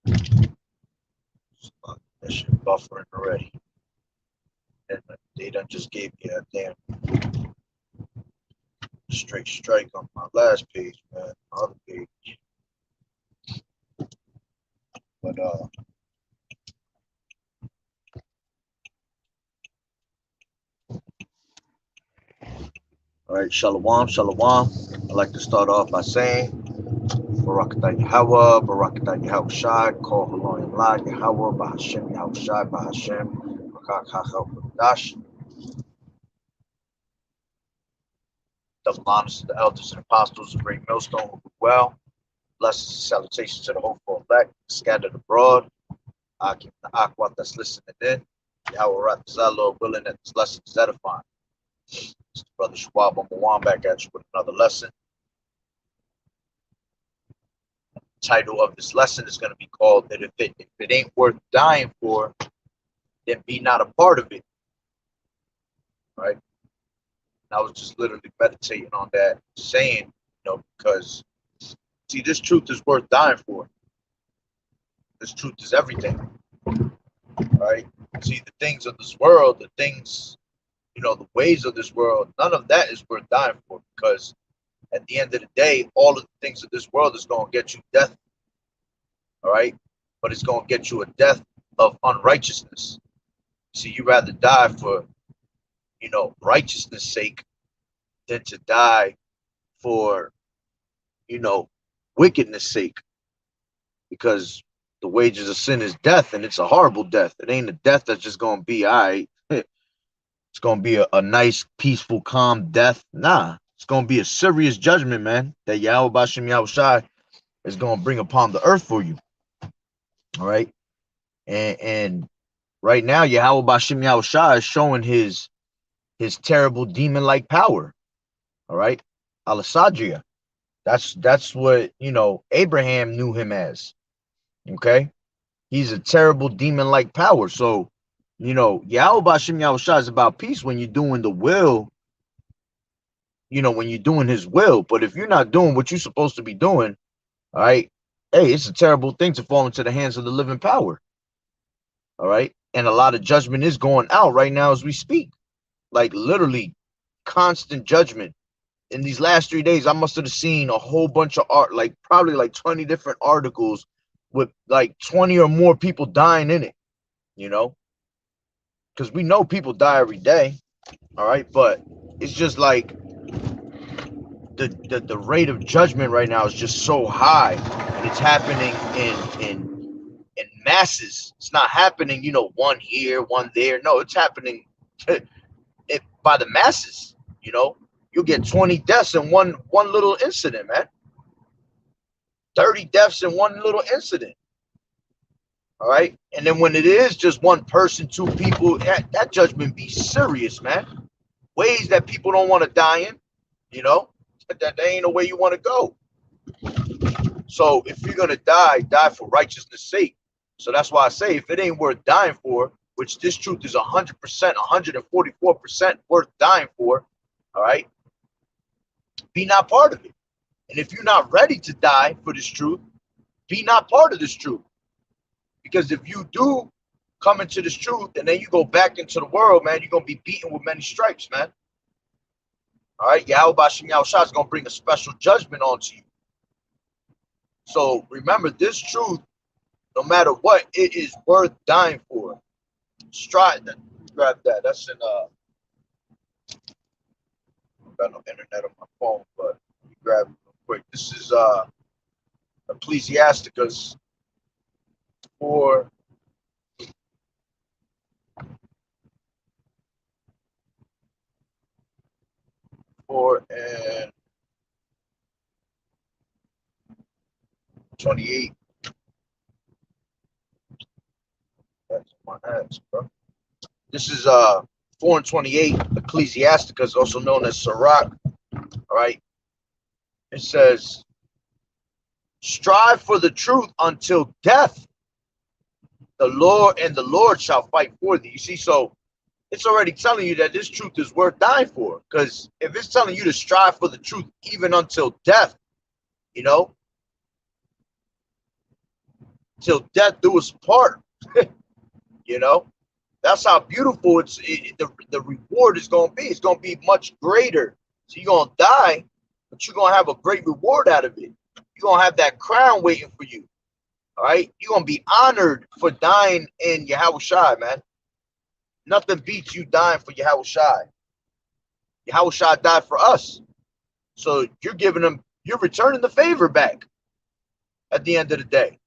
That shit buffering already. And they done just gave me a damn straight strike on my last page, man. My other page. But all right, Shalom, Shalom. I'd like to start off by saying Barakatah Yahweh, Barakatah Yahweh Shai, Call Halon La Yahweh, Bahashem Yahweh Shai, Bahashem, Bakak Hachel Dash. Double honors to the elders and apostles of Great Millstone who do well. Blessings and salutations to the hopeful elect, scattered abroad. Akim the Aqua that's listening in. Yahweh Ratazah, Lord willing that this lesson is edifying. It's Brother Schwab on Mawan back at you with another lesson. The title of this lesson is going to be called that if it ain't worth dying for, then be not a part of it. Right? And I was just literally meditating on that, saying, because see, this truth is worth dying for. This truth is everything. Right? See, the things of this world, the things, the ways of this world, none of that is worth dying for, because at the end of the day, all of the things of this world is going to get you death. All right? But it's going to get you a death of unrighteousness. See, you rather die for, righteousness' sake than to die for, wickedness' sake. Because the wages of sin is death, and it's a horrible death. It ain't a death that's just going to be, all right, it's going to be a nice, peaceful, calm death. Nah, it's going to be a serious judgment, man, that Yahweh Bashem Yahweh Shai is going to bring upon the earth for you. All right? And right now, Yahweh Bashem Yahweh Shai is showing his terrible demon-like power. All right? Alasadria. That's what, Abraham knew him as. Okay? He's a terrible demon-like power. So, Yahweh Bashem Yahweh Shai is about peace when you're doing the will, when you're doing his will. But if you're not doing what you're supposed to be doing, all right, hey, it's a terrible thing to fall into the hands of the living power. All right? And a lot of judgment is going out right now as we speak. Like literally constant judgment. In these last 3 days, I must have seen a whole bunch of art, like probably like 20 different articles with like 20 or more people dying in it, because we know people die every day. All right. But it's just like the rate of judgment right now is just so high, and it's happening in masses. It's not happening, one here, one there. No, it's happening by the masses. You'll get 20 deaths in one little incident, man. 30 deaths in one little incident. All right. And then when it is just one person, two people, that judgment be serious, man. Ways that people don't want to die in, that ain't a way you want to go. So if you're going to die for righteousness' sake. So that's why I say if it ain't worth dying for, which this truth is 100%, 144% worth dying for, all right, be not part of it. And if you're not ready to die for this truth, be not part of this truth. Because if you do come into this truth and then you go back into the world, man, you're going to be beaten with many stripes, man. All right, Yahweh Bashem Yahweh Shai is going to bring a special judgment onto you. So remember, this truth, no matter what, it is worth dying for. Strive that. Grab that. That's in I've got no internet on my phone, but let me grab it real quick. This is Ecclesiasticus 4. And 28. That's my ass, bro. This is 4 and 28, Ecclesiasticus, also known as Sirach. All right. It says, strive for the truth until death. The Lord shall fight for thee. You see, so it's already telling you that this truth is worth dying for. Because if it's telling you to strive for the truth even until death, till death do us part. You know, that's how beautiful the reward is going to be. It's going to be much greater. So you're going to die, but you're going to have a great reward out of it. You're going to have that crown waiting for you. All right, you're going to be honored for dying in Yahweh Shai, man. Nothing beats you dying for Yahweh Shai. Yahweh Shai died for us. So you're returning the favor back at the end of the day.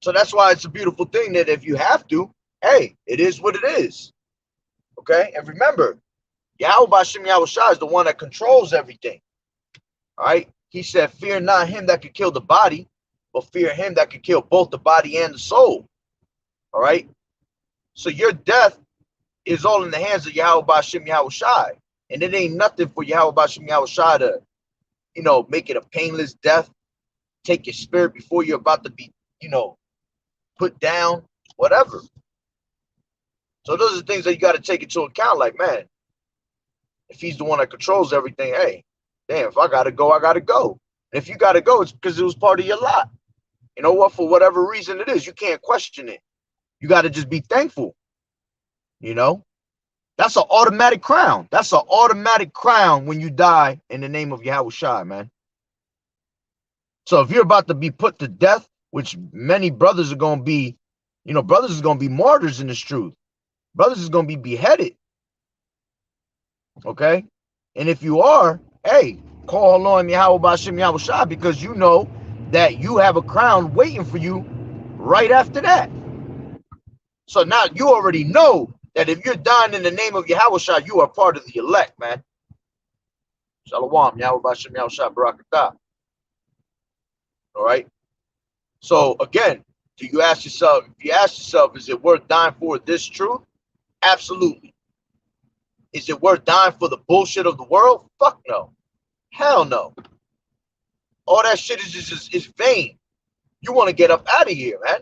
So that's why it's a beautiful thing that if you have to, hey, it is what it is. Okay? And remember, Yahweh Bashem Yahweh Shai is the one that controls everything. All right? He said, fear not him that could kill the body, but fear him that could kill both the body and the soul. All right? So your death is all in the hands of Yahweh Bashem Yahweh Shai. And it ain't nothing for Yahweh Bashem Yahweh Shai to, make it a painless death, take your spirit before you're about to be, put down, whatever. So those are things that you got to take into account. Like, man, if he's the one that controls everything, hey, damn, if I got to go, I got to go. And if you got to go, it's because it was part of your lot. You know what? For whatever reason it is, you can't question it. You got to just be thankful. That's an automatic crown. That's an automatic crown when you die in the name of Yahweh Shai, man. So if you're about to be put to death, which many brothers are going to be, brothers is going to be martyrs in this truth. Brothers is going to be beheaded. Okay? And if you are, hey, call on Yahweh Bashem Yahweh Shai, because you know that you have a crown waiting for you right after that. So now you already know that if you're dying in the name of Yahweh Shai, you are part of the elect, man. Shalom, Yahweh Bashem Yahweh Shai, Barakatah. All right? So again, if you ask yourself, is it worth dying for this truth? Absolutely. Is it worth dying for the bullshit of the world? Fuck no. Hell no. All that shit is vain. You want to get up out of here, man.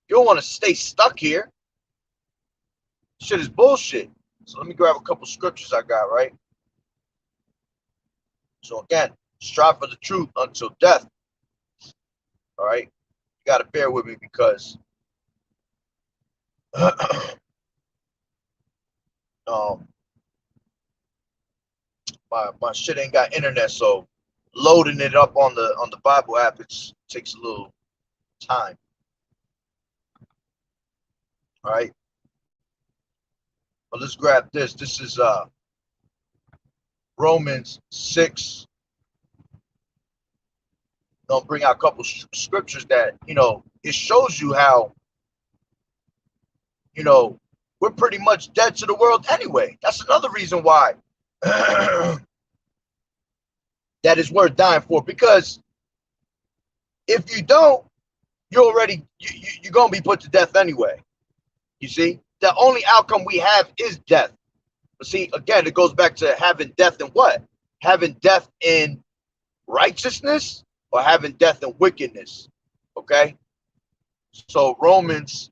You don't want to stay stuck here. Shit is bullshit. So let me grab a couple scriptures I got, right? So again, strive for the truth until death. All right? You got to bear with me because my shit ain't got internet, so loading it up on the Bible app takes a little time. All right? But let's grab this. This is Romans 6. I'll bring out a couple scriptures that, it shows you how, we're pretty much dead to the world anyway. That's another reason why that is worth dying for. Because if you don't, you're going to be put to death anyway. You see? The only outcome we have is death. But see, again, it goes back to having death in what? Having death in righteousness or having death in wickedness. Okay? So Romans,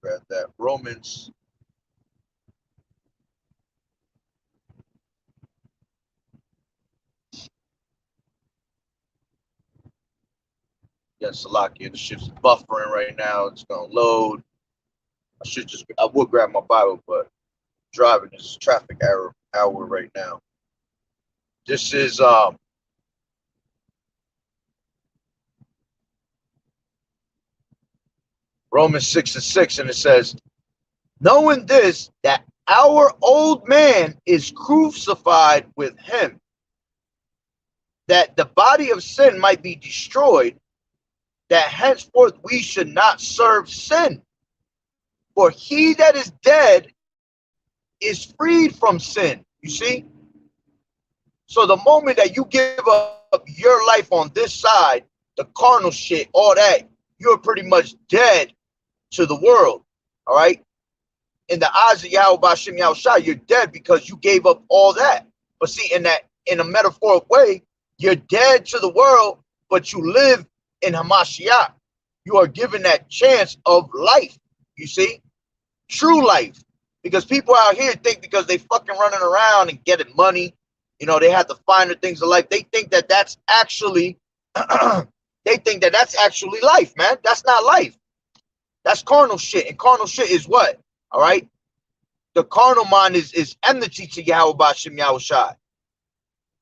grab that. Romans. Yeah, Salakia, the shit's buffering right now. It's gonna load. I would grab my Bible, but driving is traffic hour right now. This is Romans 6:6, and it says, knowing this, that our old man is crucified with him, that the body of sin might be destroyed, that henceforth we should not serve sin. For he that is dead is freed from sin. You see? So the moment that you give up your life on this side, the carnal shit, all that, you're pretty much dead to the world. All right? In the eyes of Yahweh Bashem Yahweh Shai, you're dead because you gave up all that. But see, in a metaphoric way, you're dead to the world, but you live in Hamashiach. You are given that chance of life. You see? True life. Because people out here think because they fucking running around and getting money, You know, they have the finer things of life. They think that that's actually, they think that that's actually life, man. That's not life. That's carnal shit. And carnal shit is what? All right. The carnal mind is enmity to Yahweh Bashim Yahushai.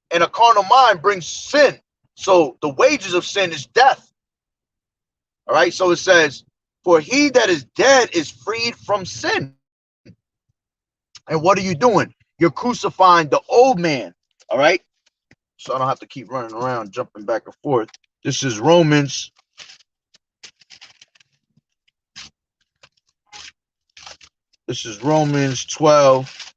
And a carnal mind brings sin. So the wages of sin is death. All right. So it says, for he that is dead is freed from sin. And what are you doing? You're crucifying the old man. All right. So I don't have to keep running around, jumping back and forth. This is Romans. This is Romans 12.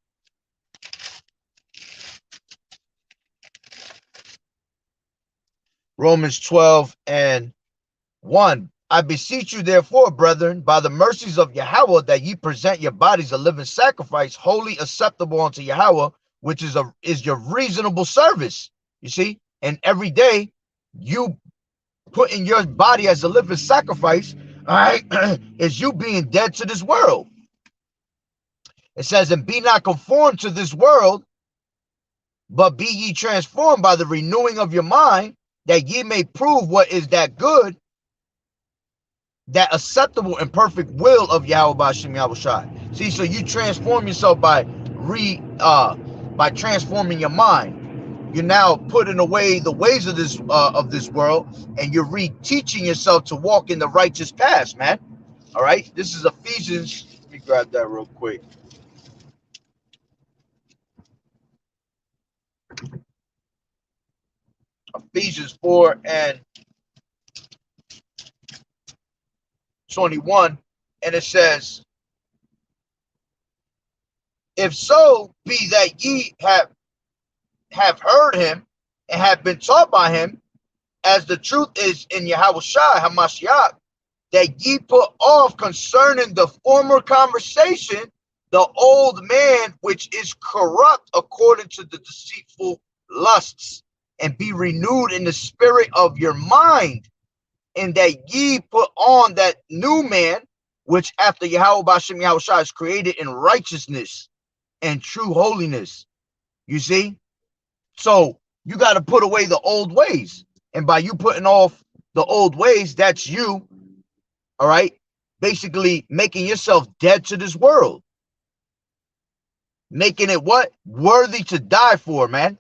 Romans 12 and 1. I beseech you, therefore, brethren, by the mercies of Yahweh, that ye present your bodies a living sacrifice, wholly acceptable unto Yahweh, which is your reasonable service. You see, and every day you put in your body as a living sacrifice, all right, is you being dead to this world. It says, and be not conformed to this world, but be ye transformed by the renewing of your mind, that ye may prove what is that good, that acceptable and perfect will of Yahweh Bashim Yahushai. See, so you transform yourself by transforming your mind. You're now putting away the ways of this world, and you're reteaching yourself to walk in the righteous path, man. All right, this is Ephesians. Let me grab that real quick. Ephesians 4 and 21, and it says, if so be that ye have heard him and have been taught by him, as the truth is in Yahushua HaMashiach, that ye put off concerning the former conversation the old man which is corrupt according to the deceitful lusts, and be renewed in the spirit of your mind, and that ye put on that new man, which after Yahweh Bashim Yahushua is created in righteousness and true holiness. You see? So you got to put away the old ways. And by you putting off the old ways, that's you, all right, basically making yourself dead to this world. Making it what? Worthy to die for, man.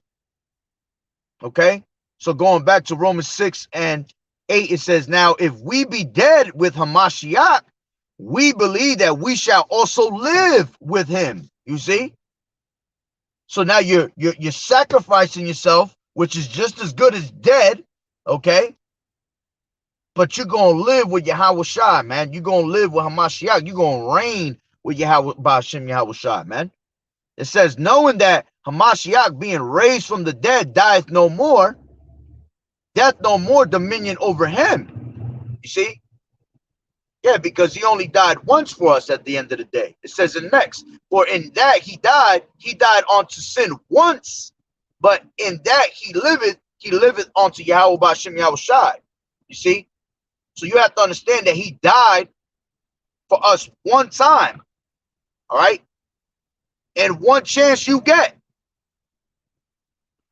Okay? So going back to Romans 6 and 8, it says, now if we be dead with Hamashiach, we believe that we shall also live with him. You see? So now you're sacrificing yourself, which is just as good as dead, okay? But you're going to live with Yahweh Shai, man. You're going to live with Hamashiach. You're going to reign with Yahweh Ba'ashem Yahweh Shai, man. It says, knowing that Hamashiach being raised from the dead dieth no more, death no more dominion over him. You see? Yeah, because he only died once for us at the end of the day. It says in next, for in that he died unto sin once, but in that he liveth unto Yahweh Ba'ashem Yahweh Shai. You see? So you have to understand that he died for us one time. All right? And one chance you get.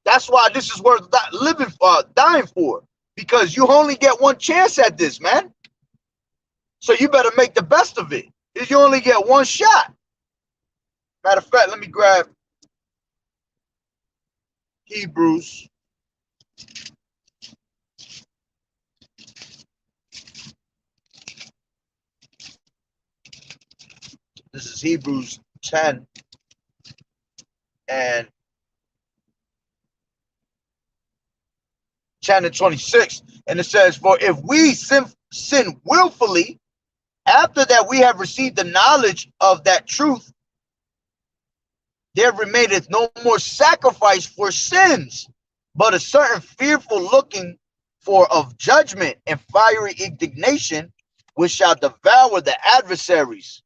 That's why this is worth dying for. Because you only get one chance at this, man. So you better make the best of it. Because you only get one shot. Matter of fact, let me grab Hebrews. This is Hebrews 10 and 10 and 26. And it says, for if we sin willfully, after that we have received the knowledge of that truth, there remaineth no more sacrifice for sins, but a certain fearful looking for of judgment and fiery indignation, which shall devour the adversaries.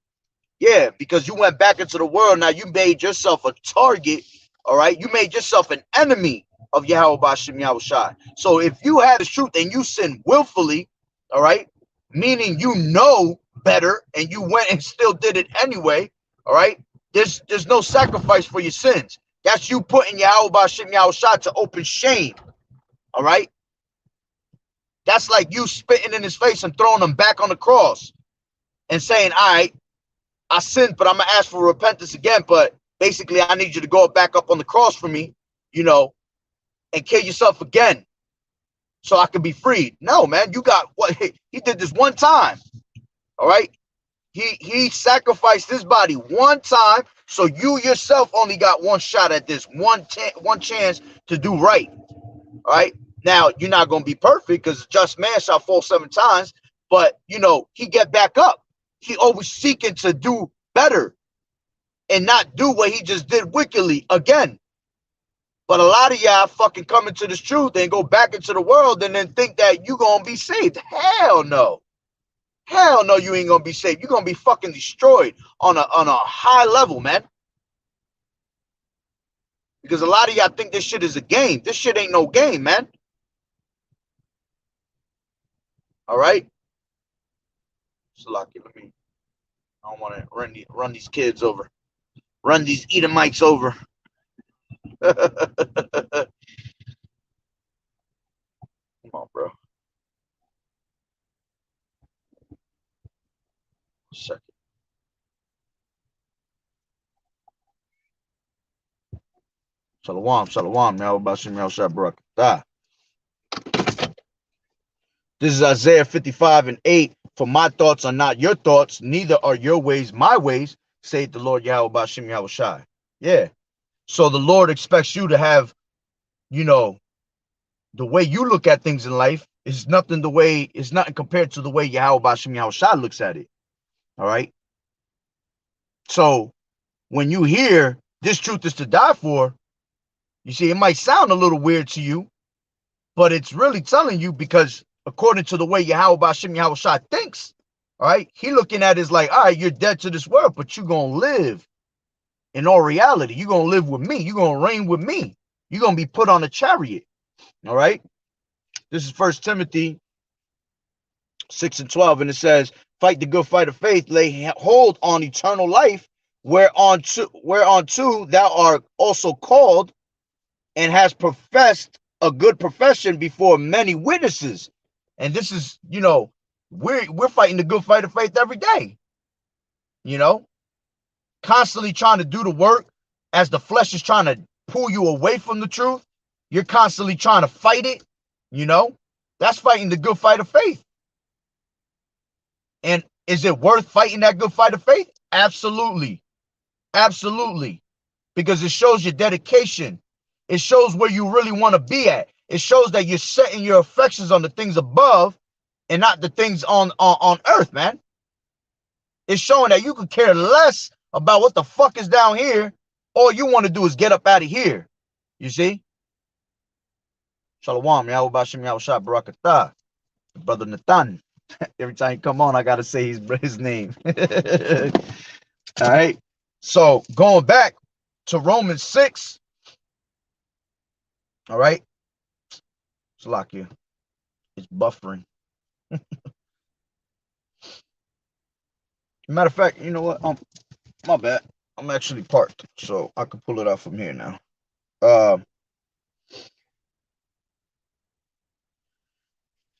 Yeah, because you went back into the world. Now you made yourself a target. All right. You made yourself an enemy of Yahweh Ba'ashem Yahushai. So if you have the truth and you sin willfully, all right, meaning you know better and you went and still did it anyway, all right, there's no sacrifice for your sins. That's you putting Yahweh Bashim Yahushua to open shame. All right? That's like you spitting in his face and throwing him back on the cross and saying, all right, I sinned, but I'm going to ask for repentance again. But basically, I need you to go back up on the cross for me, you know, and kill yourself again so I can be freed. No, man, you got what? He did this one time. All right? He sacrificed his body one time, so you yourself only got one shot at this, one chance to do right. All right? Now, you're not going to be perfect because a just man shall fall 7 times, but, you know, he get back up. He always seeking to do better and not do what he just did wickedly again. But a lot of y'all fucking come into this truth and go back into the world and then think that you're going to be saved. Hell no. Hell no, you ain't going to be saved. You're going to be fucking destroyed on a high level, man. Because a lot of y'all think this shit is a game. This shit ain't no game, man. All right? So, lucky, I don't want to run these kids over. Run these Edomites over. Come on, bro. Second. Shalom. Now about Shem Yahushua Barakatah. This is Isaiah 55:8. For my thoughts are not your thoughts, neither are your ways my ways, saith the Lord Yahweh Bashim Yahushua. Yeah. So the Lord expects you to have, you know, the way you look at things in life is nothing compared to the way Yahweh Bashim Yahushua looks at it. All right. So when you hear this truth is to die for, you see, it might sound a little weird to you, but it's really telling you because according to the way Yahweh Bashim Yahushua thinks, all right, he looking at it as like, all right, you're dead to this world, but you're going to live in all reality. You're going to live with me. You're going to reign with me. You're going to be put on a chariot. All right. This is 1 Timothy 6:12, and it says, fight the good fight of faith, lay hold on eternal life, whereunto thou art also called, and has professed a good profession before many witnesses. And this is, you know, we're fighting the good fight of faith every day, you know, constantly trying to do the work as the flesh is trying to pull you away from the truth. You're constantly trying to fight it, you know. That's fighting the good fight of faith. And is it worth fighting that good fight of faith? Absolutely. Absolutely. Because it shows your dedication. It shows where you really want to be at. It shows that you're setting your affections on the things above and not the things on earth, man. It's showing that you could care less about what the fuck is down here. All you want to do is get up out of here. You see? Shalom, Yahweh Bashim Yahushua Barakatah. Brother Nathan. Every time he come on, I got to say his name. All right. So going back to Romans 6. All right. Salakia. It's buffering. Matter of fact, you know what? My bad. I'm actually parked, so I can pull it out from here now.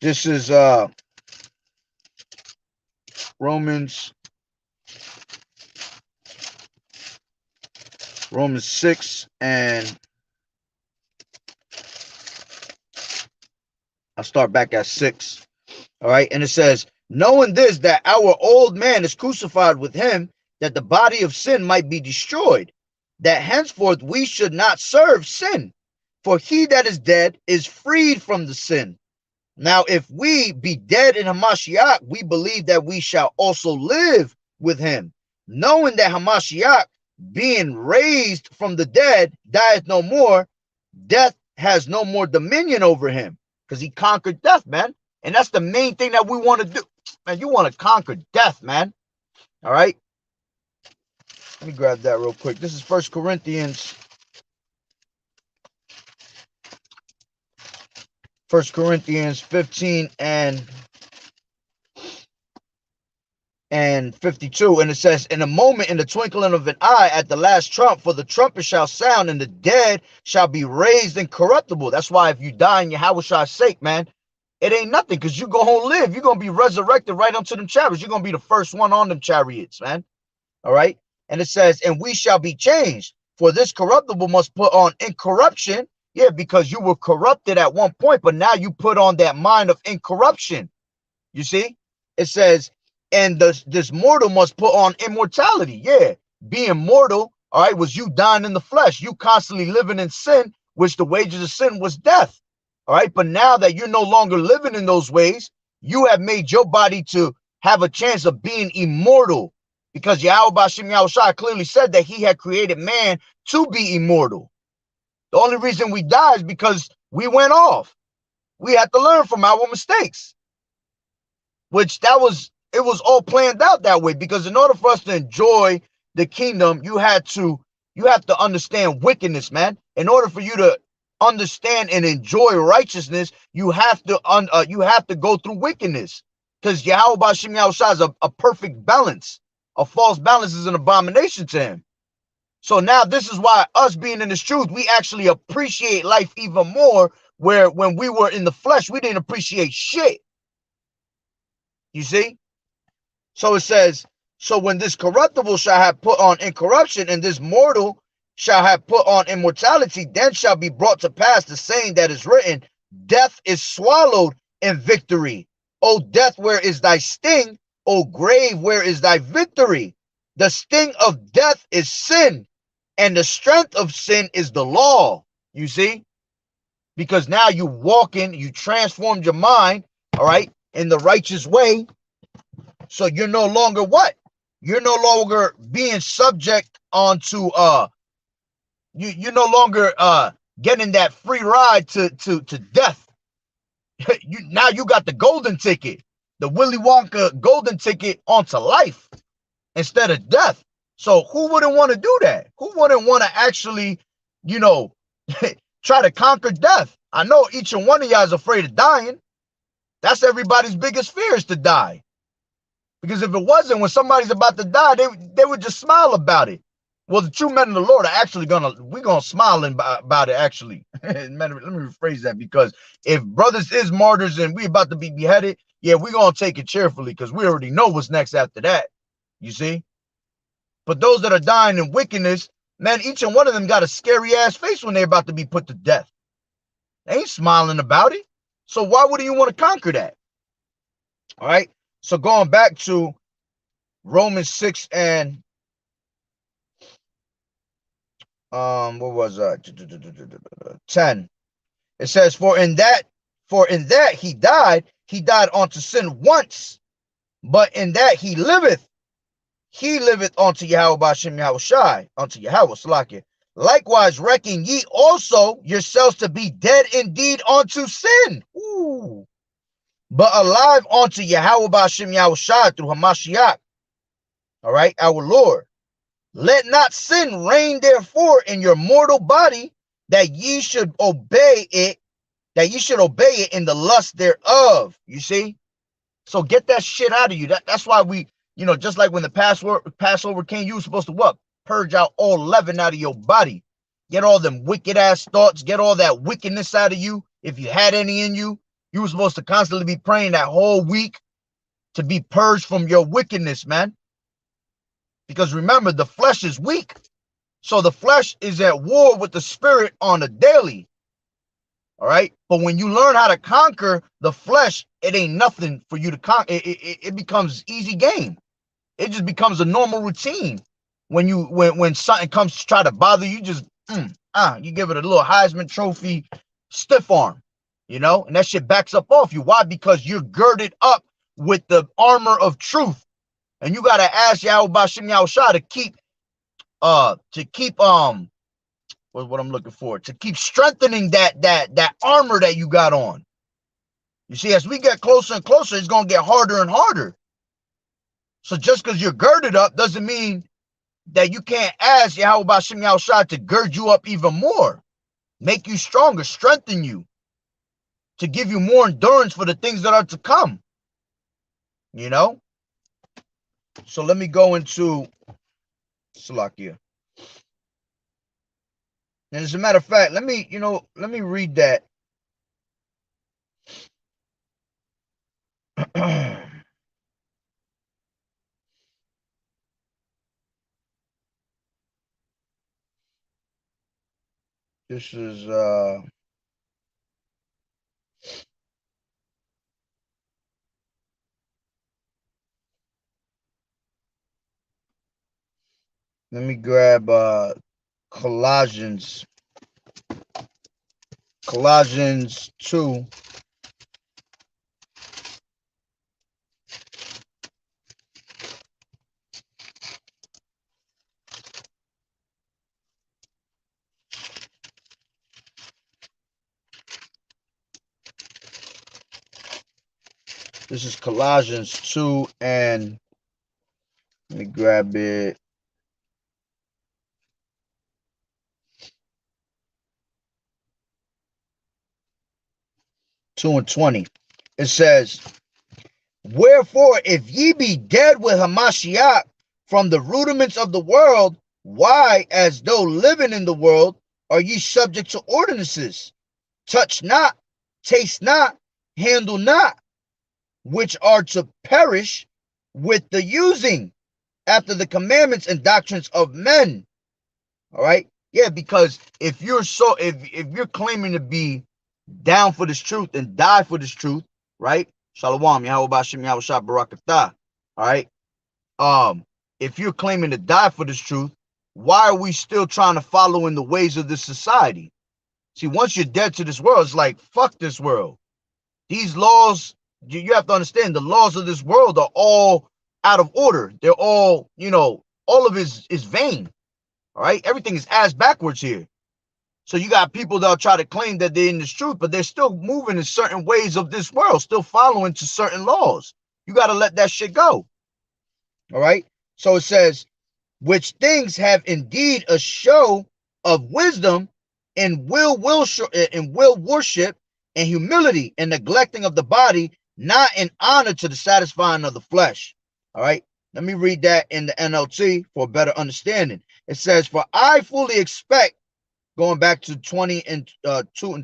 This is Romans 6, and I'll start back at 6. All right. And it says, knowing this, that our old man is crucified with him, that the body of sin might be destroyed, that henceforth we should not serve sin. For he that is dead is freed from the sin. Now, if we be dead in Hamashiach, we believe that we shall also live with him, knowing that Hamashiach, being raised from the dead, dieth no more. Death has no more dominion over him, because he conquered death, man. And that's the main thing that we want to do. Man, you want to conquer death, man. All right. Let me grab that real quick. This is 1 Corinthians. 1 Corinthians 15 and and 52, and it says, in a moment, in the twinkling of an eye, at the last trump, for the trumpet shall sound, and the dead shall be raised incorruptible. That's why if you die in Yahweh's sake, man, it ain't nothing, because you gonna live. You're gonna be resurrected right onto them chariots. You're gonna be the first one on them chariots, man. All right. And it says, and we shall be changed, for this corruptible must put on incorruption. Yeah, because you were corrupted at one point, but now you put on that mind of incorruption. You see, it says, and this mortal must put on immortality. Yeah, being mortal, all right, was you dying in the flesh, you constantly living in sin, which the wages of sin was death. All right, but now that you're no longer living in those ways, you have made your body to have a chance of being immortal, because Yahweh Bashim Yahushua clearly said that he had created man to be immortal. The only reason we die is because we went off. We had to learn from our mistakes. Which it was all planned out that way, because in order for us to enjoy the kingdom, you have to understand wickedness, man. In order for you to understand and enjoy righteousness, you have to go through wickedness, because Yahweh Bashim Yahushua is a perfect balance. A false balance is an abomination to him. So now this is why us being in this truth, we actually appreciate life even more, where when we were in the flesh, we didn't appreciate shit. You see? So it says, so when this corruptible shall have put on incorruption, and this mortal shall have put on immortality, then shall be brought to pass the saying that is written, death is swallowed in victory. O death, where is thy sting? O grave, where is thy victory? The sting of death is sin, and the strength of sin is the law. You see? Because now you transformed your mind, all right, in the righteous way. So you're no longer what? You're no longer being subject onto you're no longer getting that free ride to death. Now you got the golden ticket, the Willy Wonka golden ticket onto life instead of death. So who wouldn't want to do that? Who wouldn't want to actually, try to conquer death? I know each and one of y'all is afraid of dying. That's everybody's biggest fear, is to die. Because if it wasn't, when somebody's about to die, they would just smile about it. Well, the true men of the Lord are actually we're gonna smile about it, actually. Let me rephrase that, because if brothers is martyrs and we about to be beheaded, yeah, we're gonna take it cheerfully, because we already know what's next after that. You see? But those that are dying in wickedness, man, each and one of them got a scary ass face when they're about to be put to death. They ain't smiling about it. So why wouldn't you want to conquer that? All right. So going back to Romans 6 and what was 10? It says, for in that he died unto sin once, but in that he liveth unto Yahweh Bashim Yahushai, unto Yahweh Salakia. Likewise reckon ye also yourselves to be dead indeed unto sin. Ooh. But alive unto Yahweh Bashim Yahushai through Hamashiach. All right, our Lord. Let not sin reign therefore in your mortal body, that ye should obey it in the lust thereof. You see? So get that shit out of you. That's why we, just like when the Passover came, you were supposed to what? Purge out all leaven out of your body. Get all them wicked ass thoughts. Get all that wickedness out of you. If you had any in you, you were supposed to constantly be praying that whole week to be purged from your wickedness, man. Because remember, the flesh is weak. So the flesh is at war with the spirit on a daily. All right. But when you learn how to conquer the flesh, it ain't nothing for you to conquer. It becomes easy game. It just becomes a normal routine. When something comes to try to bother you, just you give it a little Heisman Trophy stiff arm, and that shit backs up off you. Why? Because you're girded up with the armor of truth, and you gotta ask Yahweh Bashim Yahushua to keep what I'm looking for, to keep strengthening that armor that you got on. You see, as we get closer and closer, it's gonna get harder and harder. So just because you're girded up doesn't mean that you can't ask Yahweh Bashim Yahushua to gird you up even more, make you stronger, strengthen you, to give you more endurance for the things that are to come. So let me go into Salakia. And as a matter of fact, let me read that. This is let me grab Colossians 2. This is Colossians 2, and let me grab it. Two and 20. It says, wherefore, if ye be dead with Hamashiach from the rudiments of the world, why, as though living in the world, are ye subject to ordinances? Touch not, taste not, handle not, which are to perish with the using after the commandments and doctrines of men. All right. Yeah, because if you're claiming to be down for this truth and die for this truth, right? Shalom, Yahweh Bashim, Yahweh Shah Barakatah. All right. If you're claiming to die for this truth, why are we still trying to follow in the ways of this society? See, once you're dead to this world, it's like, fuck this world. These laws, you have to understand, the laws of this world are all out of order. They're all, all of it is vain. All right. Everything is ass backwards here. So you got people that'll try to claim that they're in this truth, but they're still moving in certain ways of this world, still following to certain laws. You got to let that shit go. All right. So it says, which things have indeed a show of wisdom and will worship and humility and neglecting of the body, not in honor to the satisfying of the flesh. All right. Let me read that in the NLT for a better understanding. It says, for I fully expect, going back to 2 and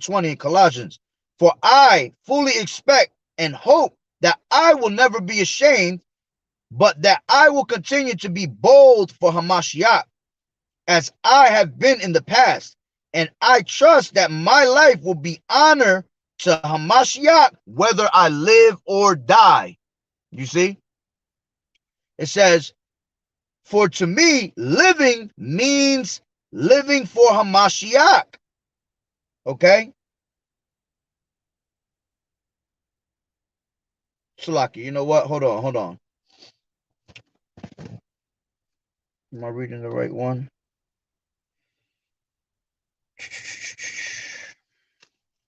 20 in Colossians, for I fully expect and hope that I will never be ashamed, but that I will continue to be bold for Hamashiach, as I have been in the past. And I trust that my life will be honor to Hamashiach, whether I live or die. You see? It says, for to me, living means living for Hamashiach. Okay? Salaki, you know what? Hold on. Am I reading the right one?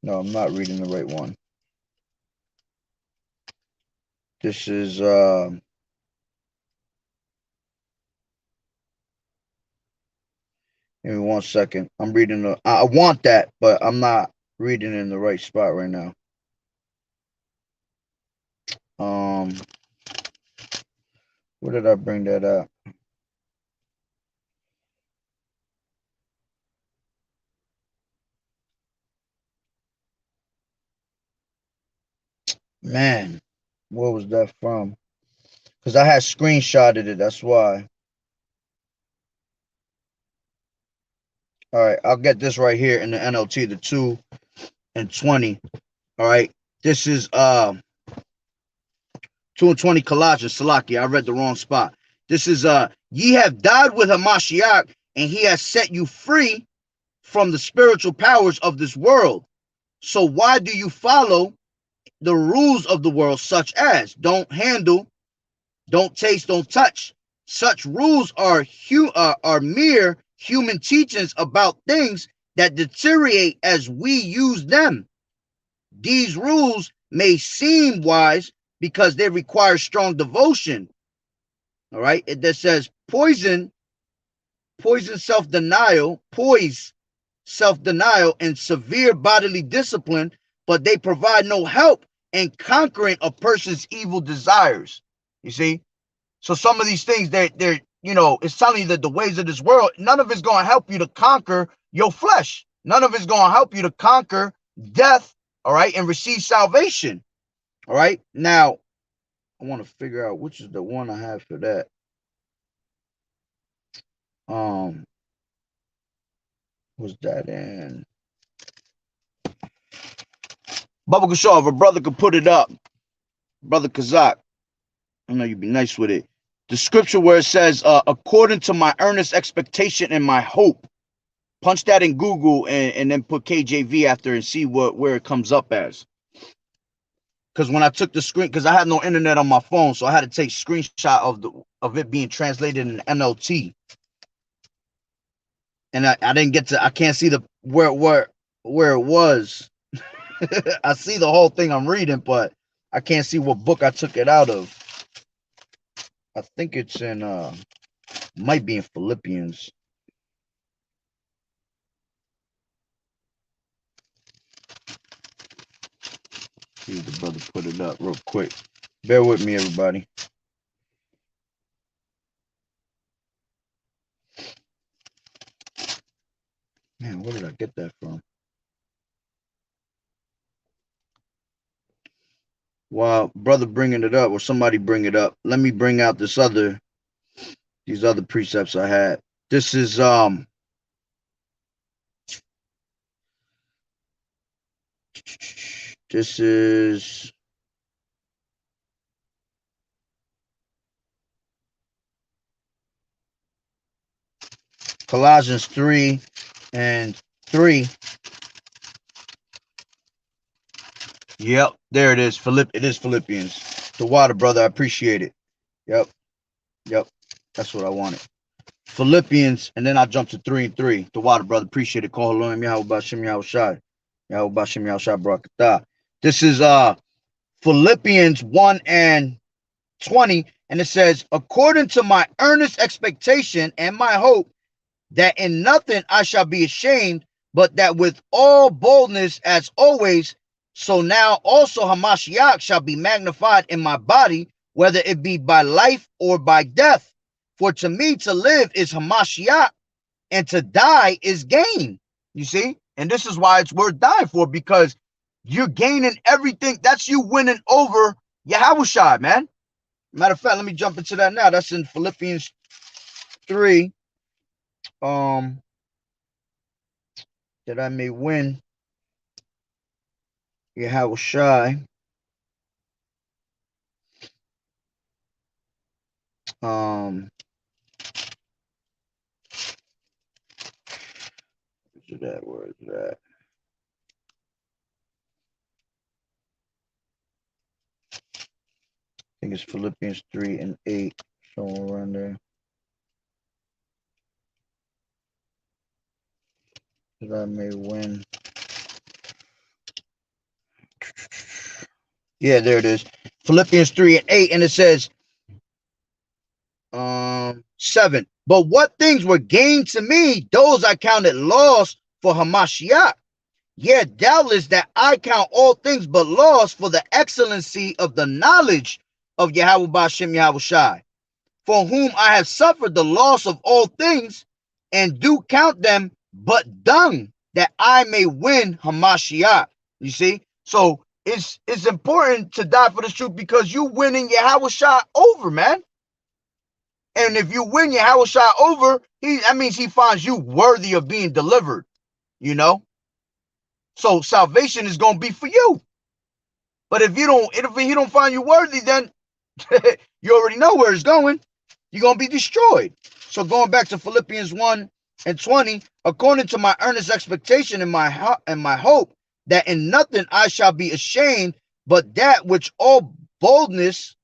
No, I'm not reading the right one. This is give me 1 second. I'm reading I want that, but I'm not reading in the right spot right now. Where did I bring that up? Man, where was that from? Because I had screenshotted it, that's why. All right, I'll get this right here in the NLT, the 2 and 20. All right, this is 2 and 20 Colossians, Salaki. I read the wrong spot. This is ye have died with Hamashiach, and he has set you free from the spiritual powers of this world. So why do you follow the rules of the world, such as don't handle, don't taste, don't touch? Such rules are mere human teachings about things that deteriorate as we use them. These rules may seem wise because they require strong devotion. All right, it that says poison self-denial, self-denial, and severe bodily discipline, but they provide no help in conquering a person's evil desires. You see? So some of these things they're it's telling you that the ways of this world, none of it's going to help you to conquer your flesh. None of it's going to help you to conquer death, all right, and receive salvation. All right. Now, I want to figure out which is the one I have for that. Was that in Baba Kashaw? If a brother could put it up, Brother Kazak, I know you'd be nice with it. The scripture where it says, according to my earnest expectation and my hope. Punch that in Google and then put KJV after and see where it comes up as. Because when I took the screen, because I had no internet on my phone, so I had to take screenshot of it being translated in NLT. And I didn't get to, I can't see where it was. I see the whole thing I'm reading, but I can't see what book I took it out of. I think it's in might be in Philippians. See if the brother put it up real quick. Bear with me, everybody. Man, where did I get that from? While brother bringing it up, or somebody bring it up, let me bring out these other precepts I had. This is Colossians 3:3. Yep, there it is. It is Philippians. The water, brother. I appreciate it. Yep. That's what I wanted. Philippians, and then I jump to 3:3. The water, brother. Appreciate it. Call Elohim Yahweh Bashem Yahushai. Yahweh Bashem Yahushai Barakatah. This is Philippians 1:20, and it says, according to my earnest expectation and my hope, that in nothing I shall be ashamed, but that with all boldness as always, so now also Hamashiach shall be magnified in my body, whether it be by life or by death. For to me to live is Hamashiach, and to die is gain. You see? And this is why it's worth dying for, because you're gaining everything. That's you winning over Yahushua, man. Matter of fact, let me jump into that now. That's in Philippians 3. That I may win Yahushua. Where's that? I think it's Philippians 3:8. Somewhere around there. That I may win. Yeah, there it is. Philippians 3:8, and it says 7. But what things were gained to me, those I counted loss for Hamashiach. Yeah, doubtless that I count all things but loss for the excellency of the knowledge of Yahweh Bashem Yahushai, for whom I have suffered the loss of all things, and do count them but dung, that I may win Hamashiach. You see? So it's important to die for the truth, because you winning Yahushua over, man. And if you win Yahushua over, that means he finds you worthy of being delivered, you know? So salvation is going to be for you. But if he don't find you worthy, then you already know where it's going. You're going to be destroyed. So going back to Philippians 1:20, according to my earnest expectation and my hope, that in nothing I shall be ashamed, but that with all boldness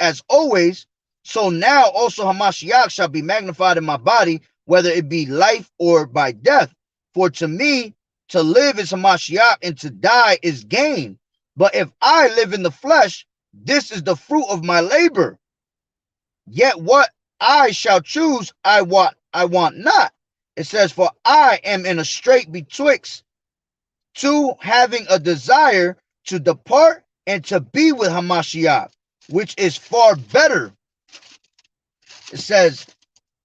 as always, so now also Hamashiach shall be magnified in my body, whether it be life or by death. For to me to live is Hamashiach, and to die is gain. But if I live in the flesh, this is the fruit of my labor. Yet what I shall choose, I want not. It says, for I am in a strait betwixt two, having a desire to depart and to be with Hamashiach, which is far better. It says,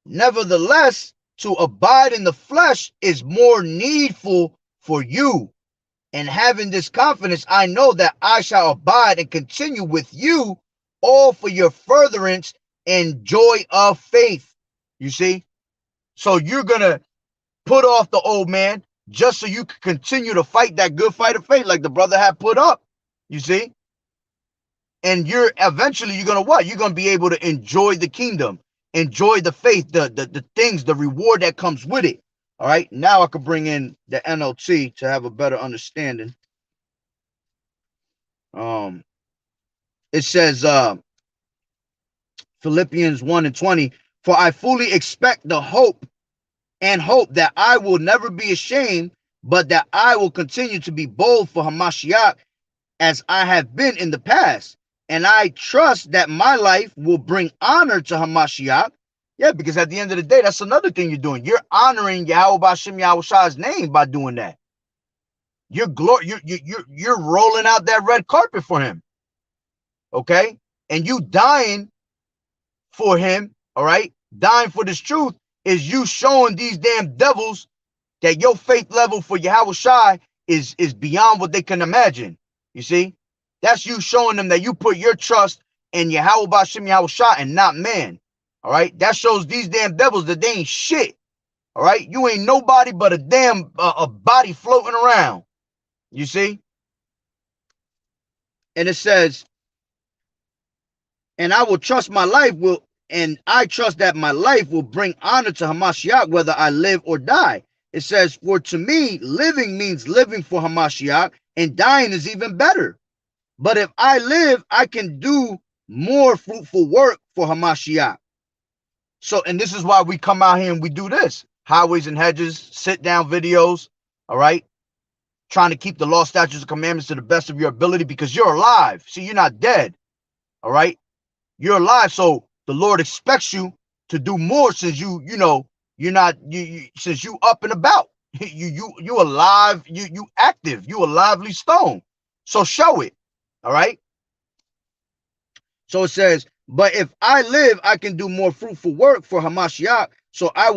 nevertheless, to abide in the flesh is more needful for you. And having this confidence, I know that I shall abide and continue with you, all for your furtherance and joy of faith. You see? So you're going to put off the old man just so you can continue to fight that good fight of faith like the brother had put up. You see? And you're gonna what? You're gonna be able to enjoy the kingdom, enjoy the faith, the things, the reward that comes with it. All right. Now I could bring in the NLT to have a better understanding. It says Philippians 1:20, for I fully expect the hope that I will never be ashamed, but that I will continue to be bold for Hamashiach as I have been in the past. And I trust that my life will bring honor to Hamashiach. Yeah, because at the end of the day, that's another thing you're doing. You're honoring Yahweh Bashem Yahweh's name by doing that. You're rolling out that red carpet for him. Okay? And you dying for him, all right? Dying for this truth is you showing these damn devils that your faith level for Yahweh Shai is beyond what they can imagine. You see? That's you showing them that you put your trust in Yahweh Bashem Yahweh Shai and not man. All right? That shows these damn devils that they ain't shit. All right? You ain't nobody but a damn a body floating around. You see? And it says, and I will trust my life will, and I trust that my life will bring honor to Hamashiach whether I live or die. It says, for to me, living means living for Hamashiach, and dying is even better. But if I live, I can do more fruitful work for Hamashiach. So, and this is why we come out here and we do this. Highways and hedges, sit down videos, all right? Trying to keep the law, statutes, and commandments to the best of your ability because you're alive. See, you're not dead, all right? You're alive, so the Lord expects you to do more since you're not, since you up and about. You alive, you active, you a lively stone. So show it. All right. So it says, but if I live, I can do more fruitful work for Hamashiach. So I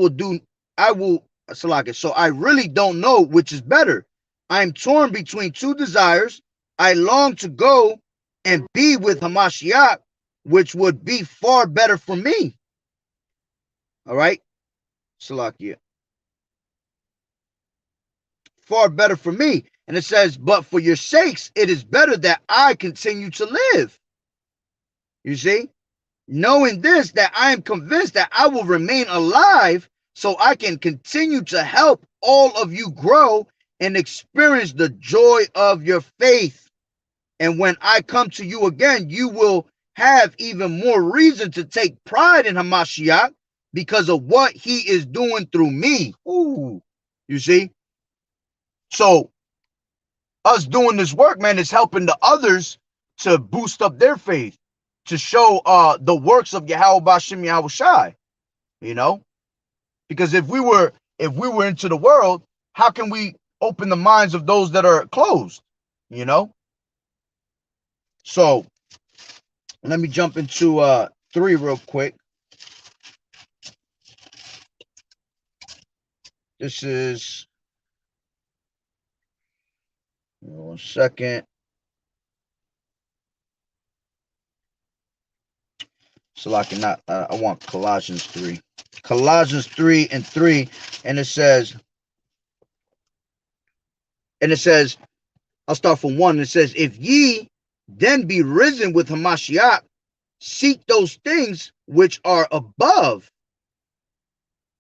really don't know which is better. I'm torn between two desires. I long to go and be with Hamashiach, which would be far better for me. All right. Salakia. Far better for me. And it says, but for your sakes, it is better that I continue to live. You see, knowing this, that I am convinced that I will remain alive so I can continue to help all of you grow and experience the joy of your faith. And when I come to you again, you will have even more reason to take pride in Hamashiach because of what he is doing through me. Ooh, you see? So us doing this work, man, is helping the others to boost up their faith, to show the works of Yahweh Bashem Yahweh Shai, you know? Because if we were into the world, how can we open the minds of those that are closed, you know? So let me jump into 3 real quick. This is, one second. So I cannot, I want Colossians 3. Colossians 3:3, and it says, I'll start from 1. It says, if ye then be risen with Hamashiach, seek those things which are above,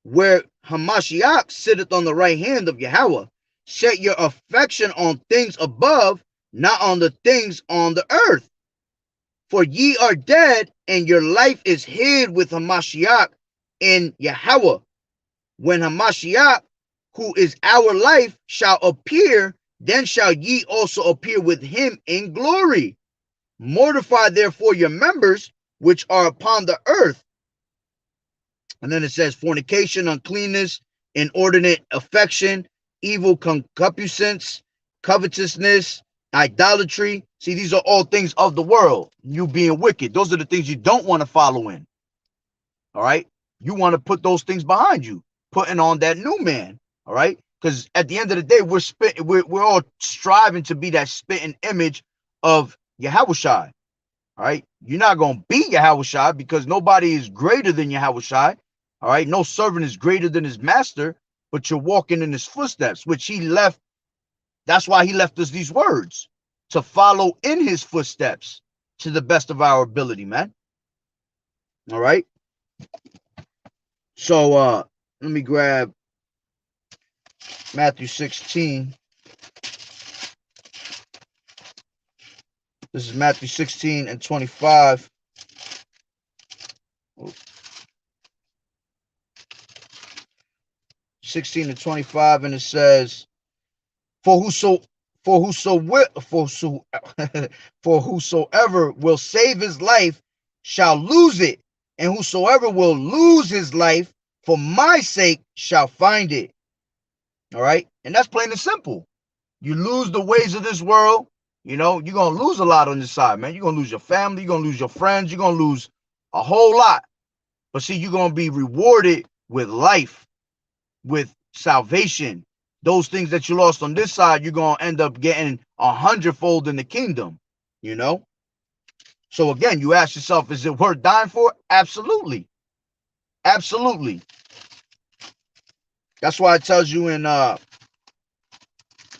where Hamashiach sitteth on the right hand of Yahweh. Set your affection on things above, not on the things on the earth. For ye are dead, and your life is hid with Hamashiach in Yahweh. When Hamashiach, who is our life, shall appear, then shall ye also appear with him in glory. Mortify therefore your members which are upon the earth. And then it says fornication, uncleanness, inordinate affection, evil concupiscence, covetousness, Idolatry. See, these are all things of the world. You being wicked. Those are the things you don't want to follow in. All right. You want to put those things behind you, putting on that new man. All right. Because at the end of the day, we're all striving to be that spitting image of Yahushua. All right. You're not going to be Yahushua because nobody is greater than Yahushua. All right. No servant is greater than his master, but you're walking in his footsteps, which he left. That's why he left us these words to follow in his footsteps to the best of our ability, man. All right. So let me grab Matthew 16. This is Matthew 16 and 25. 16 and 25, and it says, For whosoever will save his life shall lose it, and whosoever will lose his life for my sake shall find it. All right. And that's plain and simple. You lose the ways of this world, you're going to lose a lot on this side, man. You're going to lose your family. You're going to lose your friends. You're going to lose a whole lot. But see, you're going to be rewarded with life, with salvation. Those things that you lost on this side, you're going to end up getting 100-fold in the kingdom, So again, you ask yourself, is it worth dying for? Absolutely. Absolutely. That's why it tells you in, let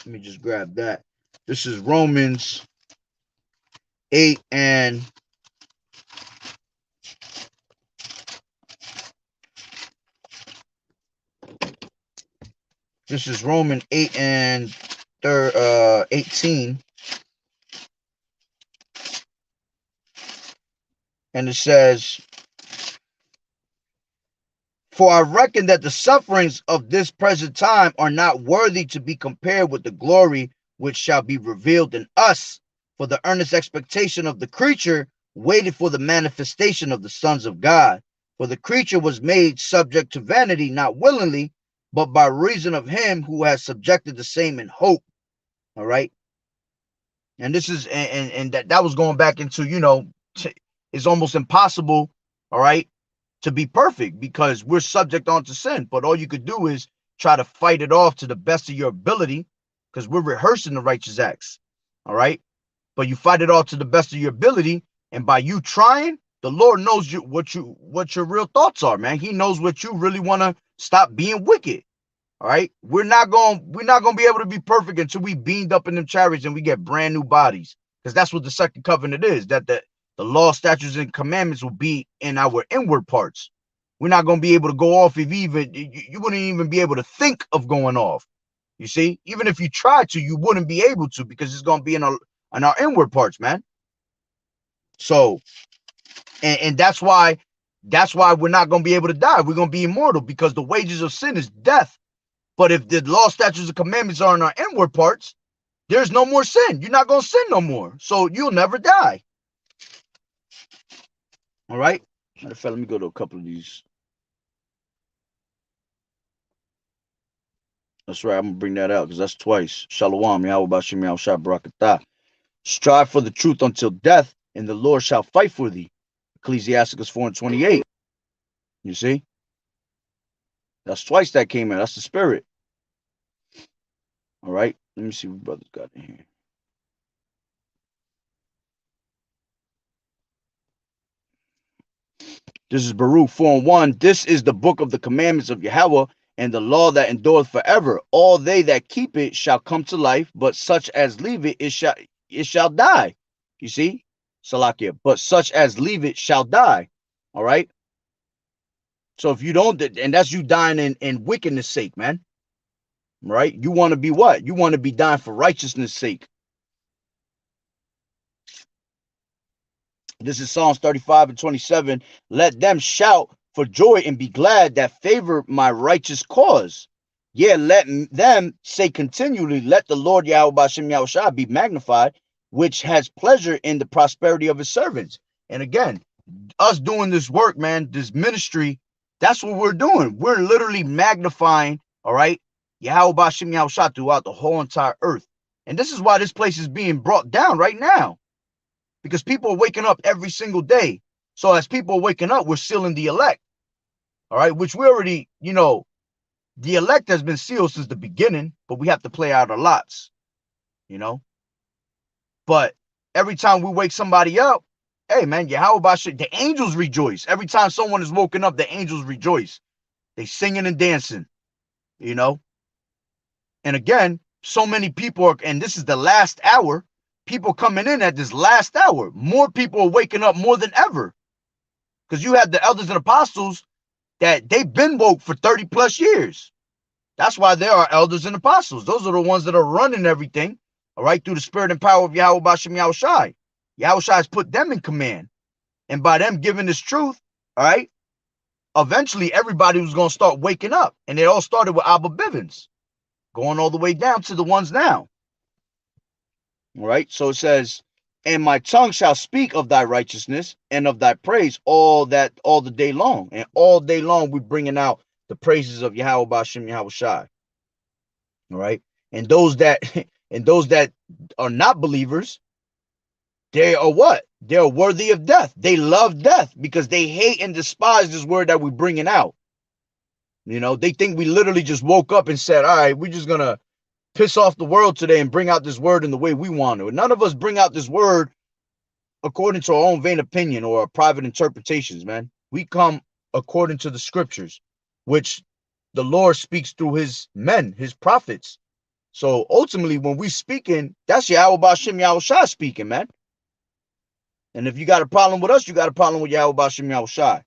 me just grab that. This is Romans 8 and this is Romans 8 and 18. And it says, For I reckon that the sufferings of this present time are not worthy to be compared with the glory which shall be revealed in us. For the earnest expectation of the creature waited for the manifestation of the sons of God. For the creature was made subject to vanity, not willingly, but by reason of him who has subjected the same in hope. All right. And this is, and that was going back into, it's almost impossible, all right, to be perfect because we're subject onto sin. But all you could do is try to fight it off to the best of your ability because we're rehearsing the righteous acts. All right. But you fight it off to the best of your ability. And by you trying, the Lord knows what your real thoughts are, man. He knows what you really want to stop being wicked. All right. We're not going to be able to be perfect until we beamed up in them chariots and we get brand new bodies. Because that's what the second covenant is, that the law, statutes, and commandments will be in our inward parts. We're not going to be able to go off if you wouldn't even be able to think of going off. You see, even if you tried to, you wouldn't be able to because it's going to be in our inward parts, man. So, and that's why we're not going to be able to die. We're going to be immortal because the wages of sin is death. But if the law, statutes, and commandments are in our inward parts, there's no more sin. You're not going to sin no more. So you'll never die. All right. Matter of fact, let me go to a couple of these. That's right. I'm going to bring that out because that's twice. Shalom. Yahweh Bashim Yahushua Barakatah. Strive for the truth until death, and the Lord shall fight for thee. Ecclesiasticus 4:28. You see? That's twice that came in. That's the spirit. All right. Let me see what brothers got in here. This is Baruch 4:1. This is the book of the commandments of Yahweh and the law that endureth forever. All they that keep it shall come to life, but such as leave it, it shall die. You see? Salakia. But such as leave it shall die. All right. So if you don't, and that's you dying in wickedness sake, man. Right? You want to be what? You want to be dying for righteousness sake. This is Psalms 35:27. Let them shout for joy and be glad that favor my righteous cause. Yeah, let them say continually, let the Lord Yahweh B'Shem Yahushua be magnified, which has pleasure in the prosperity of his servants. And again, us doing this work, man, this ministry, that's what we're doing. We're literally magnifying, all right, Yahweh B'Shem Yahushua throughout the whole entire earth. And this is why this place is being brought down right now, because people are waking up every single day. So as people are waking up, we're sealing the elect. All right, which we already, the elect has been sealed since the beginning, but we have to play out our lots, you know. But every time we wake somebody up, hey man, how about shit? The angels rejoice. Every time someone is woken up, the angels rejoice. They singing and dancing, you know. And again, so many people are, and this is the last hour, people coming in at this last hour. More people are waking up more than ever. Because you have the elders and apostles that they've been woke for 30 plus years. That's why there are elders and apostles. Those are the ones that are running everything, all right, through the spirit and power of Yahweh Bashem Yahushai. Yahushai has put them in command. And by them giving this truth, all right, eventually everybody was going to start waking up. And it all started with Abba Bivens, going all the way down to the ones now. All right, so it says, and my tongue shall speak of thy righteousness and of thy praise all the day long. And all day long we're bringing out the praises of Yahweh Bashem Yahushai. All right, and those that are not believers, they are what? They're worthy of death. They love death because they hate and despise this word that we're bringing out. They think we literally just woke up and said, all right, we're just gonna piss off the world today and bring out this word in the way we want to. None of us bring out this word according to our own vain opinion or our private interpretations, man. We come according to the scriptures, which the Lord speaks through his men, his prophets. So ultimately, when we speaking, that's Yahweh Bashem Yahushai speaking, man. And if you got a problem with us, you got a problem with Yahweh Bashem Yahushai.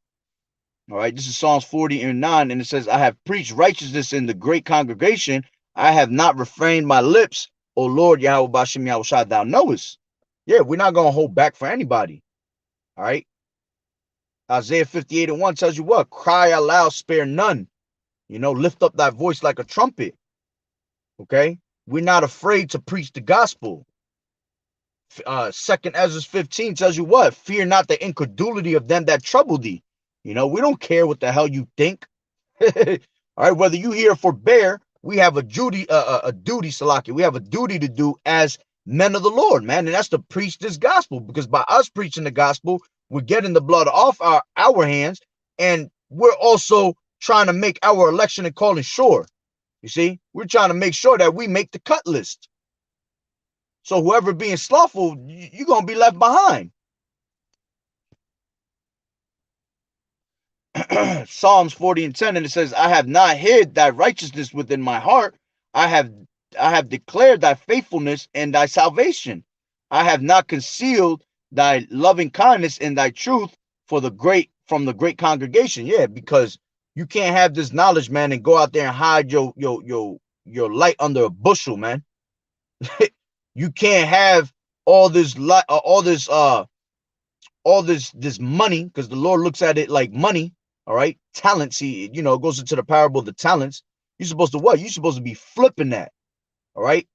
All right, this is Psalms 40:9, and it says, I have preached righteousness in the great congregation. I have not refrained my lips. O Lord, Yahweh Bashem Yahushai, thou knowest. Yeah, we're not going to hold back for anybody. All right. Isaiah 58:1 tells you what? Cry aloud, spare none. Lift up thy voice like a trumpet. Okay. We're not afraid to preach the gospel. 2nd Ezra 15 tells you what? Fear not the incredulity of them that trouble thee. We don't care what the hell you think. All right. Whether you hear or forbear, we have a duty, Salaki. We have a duty to do as men of the Lord, man. And that's to preach this gospel, because by us preaching the gospel, we're getting the blood off our hands. And we're also trying to make our election and calling sure. You see, we're trying to make sure that we make the cut list. So whoever being slothful, you're going to be left behind. Psalms 40:10, and it says, I have not hid thy righteousness within my heart. I have declared thy faithfulness and thy salvation. I have not concealed thy loving kindness and thy truth from the great congregation. Yeah, because you can't have this knowledge, man, and go out there and hide your light under a bushel, man. You can't have all this light, all this money, because the Lord looks at it like money. All right, talents. He, it goes into the parable of the talents. You're supposed to what? You're supposed to be flipping that. All right.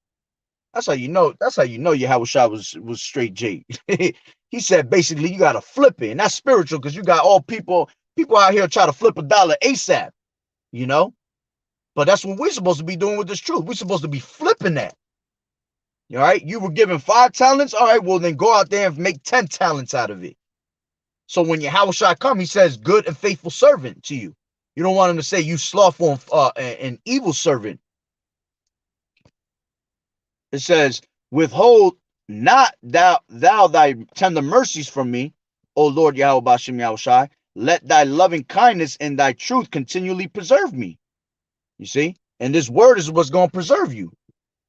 That's how you know. That's how you know Yahweh was straight J. He said basically you gotta flip it, and that's spiritual, because you got all people out here try to flip a dollar ASAP. But that's what we're supposed to be doing with this truth. We're supposed to be flipping that. All right. You were given 5 talents. All right. Well, then go out there and make 10 talents out of it. So when Yahushua come, he says, good and faithful servant to you. You don't want him to say you slothful and evil servant. It says, withhold not thou thy tender mercies from me, O Lord Yahweh Bashem Yahushai. Let thy loving kindness and thy truth continually preserve me. You see? And this word is what's going to preserve you.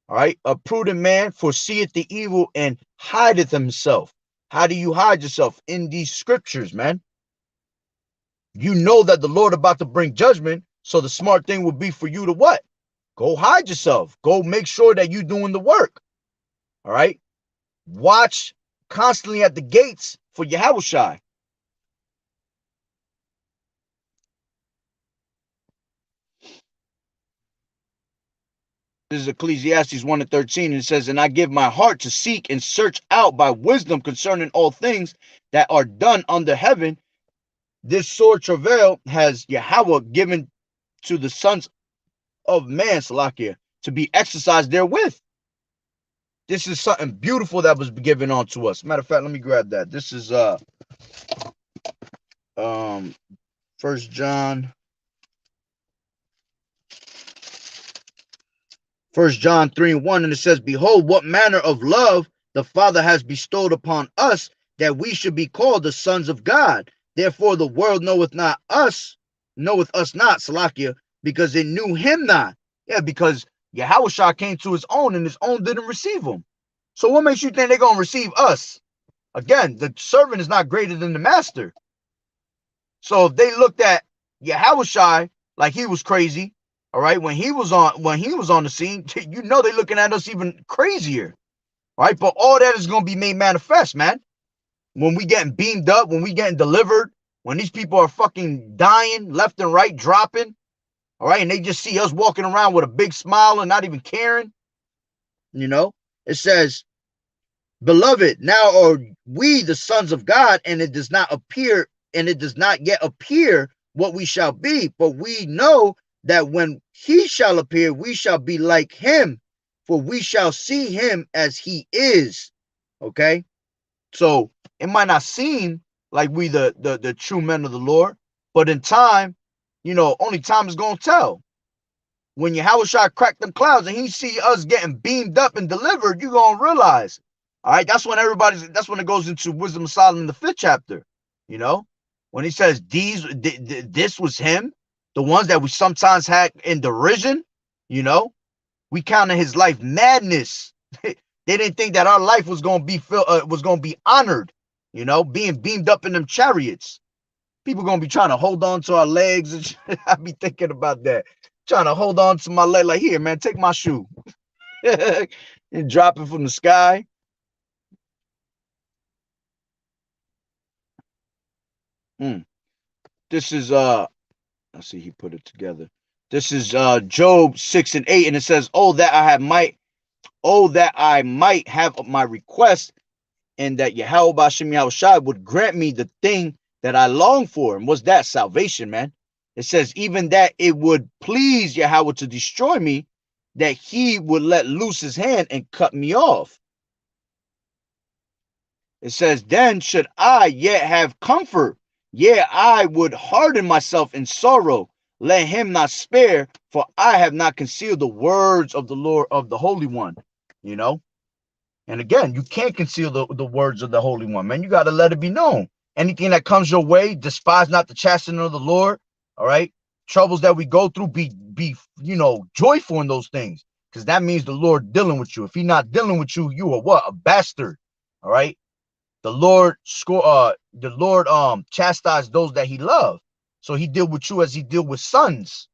All right? A prudent man foreseeth the evil and hideth himself. How do you hide yourself? In these scriptures, man. You know that the Lord about to bring judgment, so the smart thing would be for you to what? Go hide yourself. Go make sure that you're doing the work. All right? Watch constantly at the gates for Yahushai. This is Ecclesiastes 1:13, and it says, and I give my heart to seek and search out by wisdom concerning all things that are done under heaven. This sore travail has Yahweh given to the sons of man, Salakia, to be exercised therewith. This is something beautiful that was given onto us. Matter of fact, let me grab that. This is First John. First John 3:1, and it says, "Behold, what manner of love the Father has bestowed upon us, that we should be called the sons of God. Therefore the world knoweth us not, Salakia, because it knew him not." Yeah, because Yahushua came to his own, and his own didn't receive him. So what makes you think they're going to receive us? Again, the servant is not greater than the master. So if they looked at Yahushua like he was crazy, all right, when he was on the scene, you know they're looking at us even crazier. All right, but all that is going to be made manifest, man. When we getting beamed up, when we getting delivered, when these people are fucking dying left and right, dropping, all right, and they just see us walking around with a big smile and not even caring, you know, it says, "Beloved, now are we the sons of God, and it does not yet appear what we shall be, but we know that when he shall appear, we shall be like him, for we shall see him as he is." Okay, so it might not seem like we the true men of the Lord, but in time, only time is gonna tell. When Yahushua crack them clouds and he see us getting beamed up and delivered, you're gonna realize. All right, that's when it goes into Wisdom of Solomon, the 5th chapter. When he says this was him, the ones that we sometimes had in derision, we counted his life madness. They didn't think that our life was gonna be honored, being beamed up in them chariots. People gonna be trying to hold on to our legs and shit. I be thinking about that. Trying to hold on to my leg, like, here, man, take my shoe. And drop it from the sky. This is let's see, he put it together. This is Job 6:8, and it says, "Oh that I might have my request, and that Yahweh Bashem Yahushua would grant me the thing that I long for." And what's that? Salvation, man. It says, "Even that it would please Yahweh to destroy me, that he would let loose his hand and cut me off." It says, "Then should I yet have comfort, yea, I would harden myself in sorrow. Let him not spare, for I have not concealed the words of the Lord, of the Holy One." And again, you can't conceal the words of the Holy One, man. You got to let it be known. Anything that comes your way, despise not the chastening of the Lord. All right. Troubles that we go through, be joyful in those things, because that means the Lord dealing with you. If he's not dealing with you, you are what? A bastard. All right. The Lord chastised those that he loved. So he deal with you as he deal with sons.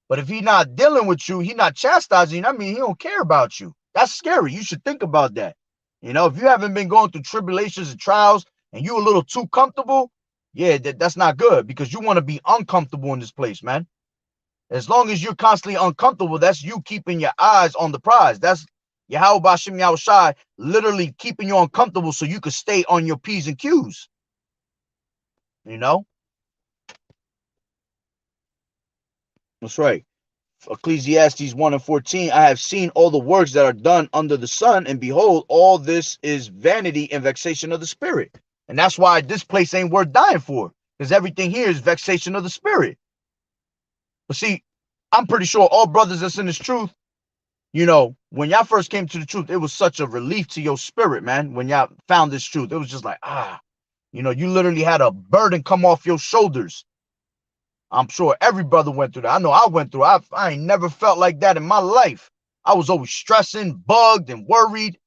But if he's not dealing with you, he not chastising you, I mean, he don't care about you. That's scary. You should think about that. If you haven't been going through tribulations and trials and you a little too comfortable, yeah, that's not good, because you want to be uncomfortable in this place, man. As long as you're constantly uncomfortable, that's you keeping your eyes on the prize. That's Yahweh Bashem Yahushai literally keeping you uncomfortable so you could stay on your P's and Q's. That's right. Ecclesiastes 1:14, "I have seen all the works that are done under the sun, and behold, all this is vanity and vexation of the spirit." And that's why this place ain't worth dying for, because everything here is vexation of the spirit. But see, I'm pretty sure all brothers that's in this truth, when y'all first came to the truth, it was such a relief to your spirit, man. When y'all found this truth, it was just like, you literally had a burden come off your shoulders. I'm sure every brother went through that. I know I went through. I ain't never felt like that in my life. I was always stressing, bugged, and worried.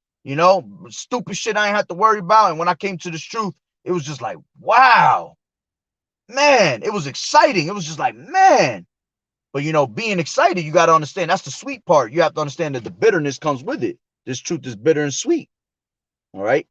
Stupid shit I ain't had to worry about. And when I came to this truth, it was just like, wow, man. It was exciting. It was just like, man. But being excited, you got to understand, that's the sweet part. You have to understand that the bitterness comes with it. This truth is bitter and sweet. All right.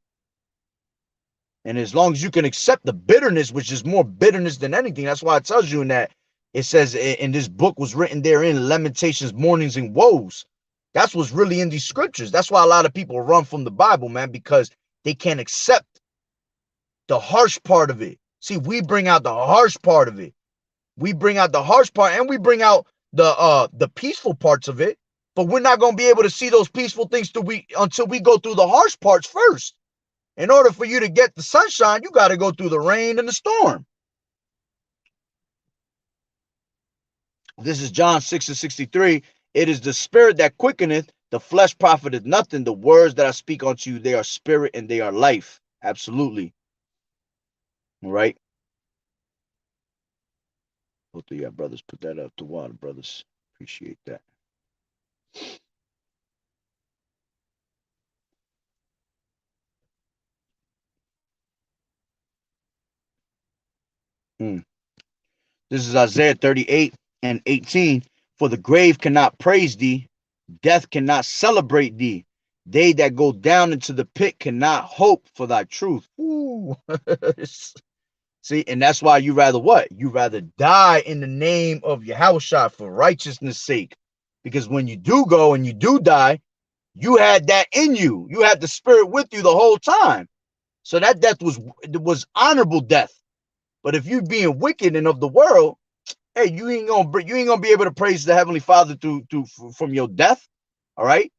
And as long as you can accept the bitterness, which is more bitterness than anything, that's why it tells you in that, it says in this book was written therein, lamentations, mournings, and woes. That's what's really in these scriptures. That's why a lot of people run from the Bible, man, because they can't accept the harsh part of it. See, we bring out the harsh part of it. We bring out the harsh part, and we bring out the peaceful parts of it. But we're not going to be able to see those peaceful things until we go through the harsh parts first. In order for you to get the sunshine, you got to go through the rain and the storm. This is John 6:63. It is the spirit that quickeneth, the flesh profiteth nothing. The words that I speak unto you, they are spirit and they are life. Absolutely. All right. Both of y'all brothers put that up to water, brothers. Appreciate that. This is Isaiah 38:18. For the grave cannot praise thee, death cannot celebrate thee. They that go down into the pit cannot hope for thy truth. Ooh. See, and that's why you rather what? You rather die in the name of Yahushua for righteousness' sake. Because when you do go and you do die, you had that in you. You had the spirit with you the whole time. So that death was honorable death. But if you being wicked and of the world, hey, you ain't gonna be able to praise the Heavenly Father from your death. All right.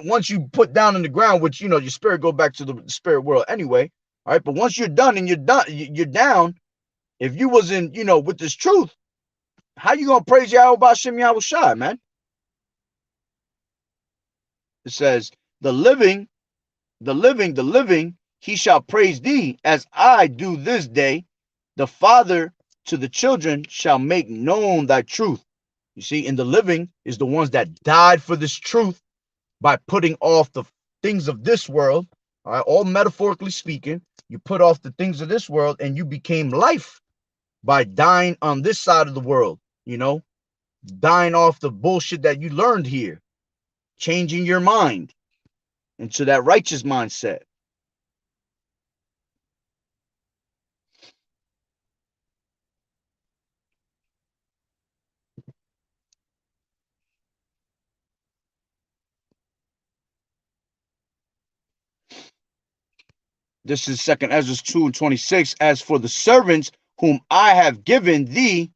Once you put down in the ground, which your spirit go back to the spirit world anyway. All right. But once you're done and you're down. If you wasn't, with this truth, how you gonna praise Yahweh Bashem Yahweh Shai, man? It says, the living, he shall praise thee as I do this day. The father to the children shall make known thy truth. You see, and the living is the ones that died for this truth by putting off the things of this world. All right, all metaphorically speaking, you put off the things of this world and you became life by dying on this side of the world, dying off the bullshit that you learned here, changing your mind into that righteous mindset. This is 2 Ezra 2:26. As for the servants whom I have given thee,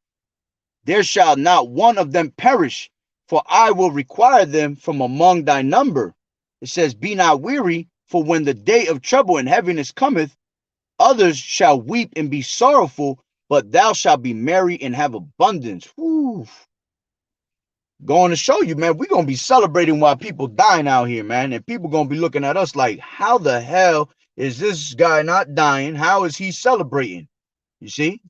there shall not one of them perish, for I will require them from among thy number. It says, be not weary, for when the day of trouble and heaviness cometh, others shall weep and be sorrowful, but thou shalt be merry and have abundance. Whew. Going to show you, man, we're going to be celebrating while people dying out here, man. And people going to be looking at us like, how the hell is this guy not dying? How is he celebrating? You see?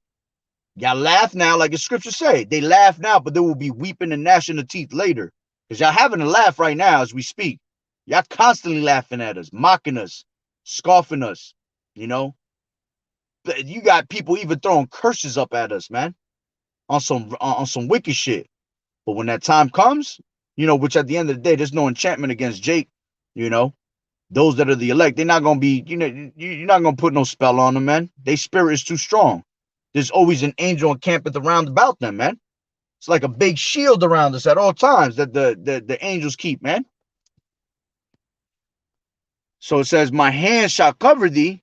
Y'all laugh now, like the scripture say. They laugh now, but they will be weeping and gnashing the teeth later. Because y'all having a laugh right now as we speak. Y'all constantly laughing at us, mocking us, scoffing us, you got people even throwing curses up at us, man, on some wicked shit. But when that time comes, which at the end of the day, there's no enchantment against Jake, those that are the elect, they're not going to be, you're not going to put no spell on them, man. Their spirit is too strong. There's always an angel encampeth around about them, man. It's like a big shield around us at all times that the angels keep, man. So it says, my hand shall cover thee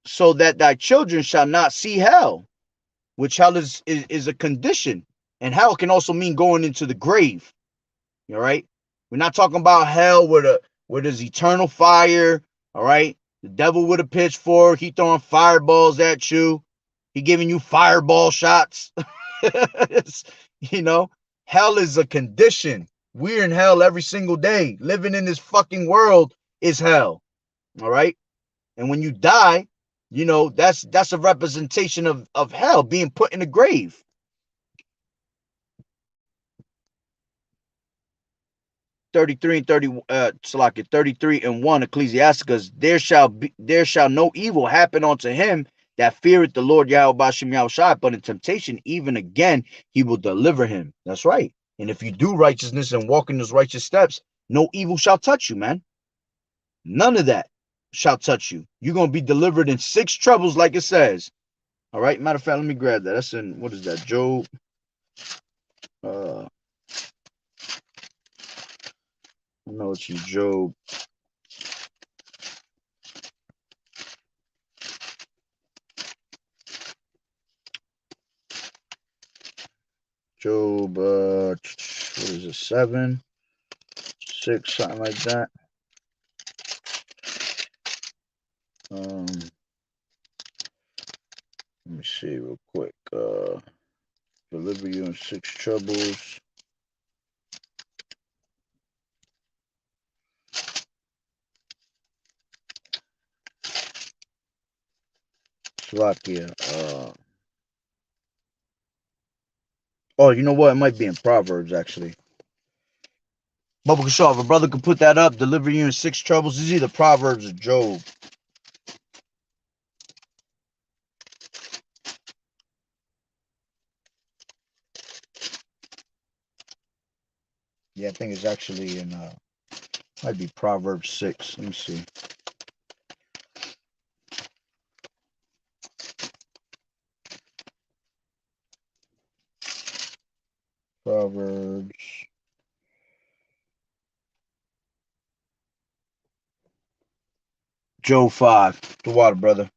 so that thy children shall not see hell, which hell is a condition. And hell can also mean going into the grave. All right. We're not talking about hell where there's eternal fire. All right. The devil with a pitchfork. He throwing fireballs at you. He giving you fireball shots. Hell is a condition. We're in hell every single day. Living in this fucking world is hell. All right. And when you die, that's a representation of hell being put in the grave. 33 and 33:1 Ecclesiasticus, there shall no evil happen unto him that feareth the Lord Yahweh Bashem Yahushai, but in temptation even again he will deliver him. That's right. And if you do righteousness and walk in those righteous steps, no evil shall touch you, man. None of that shall touch you. You're gonna be delivered in 6 troubles, like it says. All right. Matter of fact, let me grab that. That's in, what is that? Job. I know it's in Job. Job What is it? 7, 6, something like that. Let me see real quick. Deliver you in 6 troubles. Slovakia. Oh, you know what? It might be in Proverbs, actually. Bubba Kashaw, if a brother could put that up, deliver you in 6 troubles. It's either Proverbs or Job. Yeah, I think it's actually in, might be Proverbs 6. Let me see. Proverbs. Job 5. The water, brother.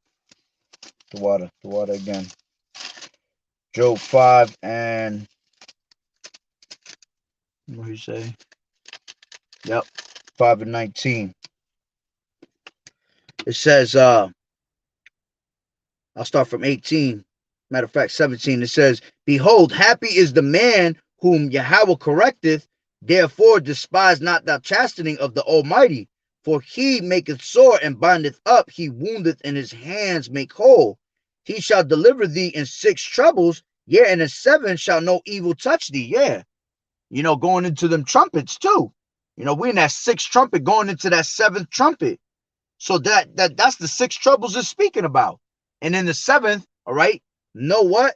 The water. The water again. Job 5 and what do you say? Yep. 5 and 19. It says, I'll start from 18. Matter of fact, 17. It says, behold, happy is the man whom Yahweh correcteth. Therefore despise not thou chastening of the Almighty. For he maketh sore and bindeth up. He woundeth and his hands make whole. He shall deliver thee in 6 troubles. Yeah, and in 7 shall no evil touch thee. Yeah. You know, going into them trumpets too. You know, we're in that 6th trumpet going into that 7th trumpet. So that's the 6 troubles it's speaking about. And in the 7th, all right, know what?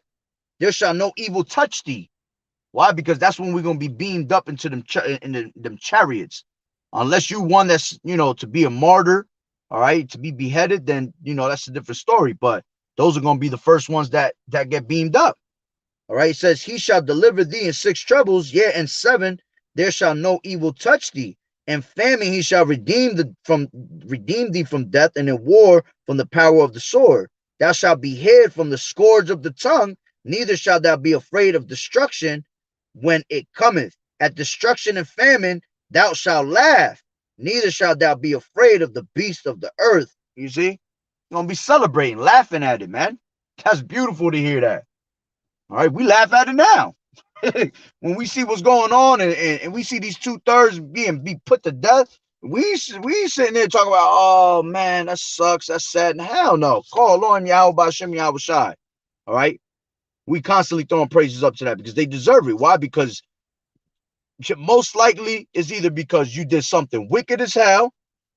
There shall no evil touch thee. Why? Because that's when we're going to be beamed up into them them chariots. Unless you one that's, you know, to be a martyr, all right, to be beheaded, then, you know, that's a different story. But those are going to be the first ones that get beamed up. All right, it says, he shall deliver thee in 6 troubles, yeah, and 7 there shall no evil touch thee. And famine he shall redeem thee from death, and in war from the power of the sword. Thou shalt be hid from the scourge of the tongue, neither shalt thou be afraid of destruction when it cometh. At destruction and famine thou shalt laugh, neither shalt thou be afraid of the beast of the earth. You see? You're gonna be celebrating, laughing at it, man. That's beautiful to hear that. All right, we laugh at it now. When we see what's going on and we see these 2/3 be put to death, we sitting there talking about, oh man, that sucks, that's sad. And hell no. Call on Yahweh Bashem Yahweh Shai. All right. We constantly throwing praises up to that because they deserve it. Why? Because most likely it's either because you did something wicked as hell,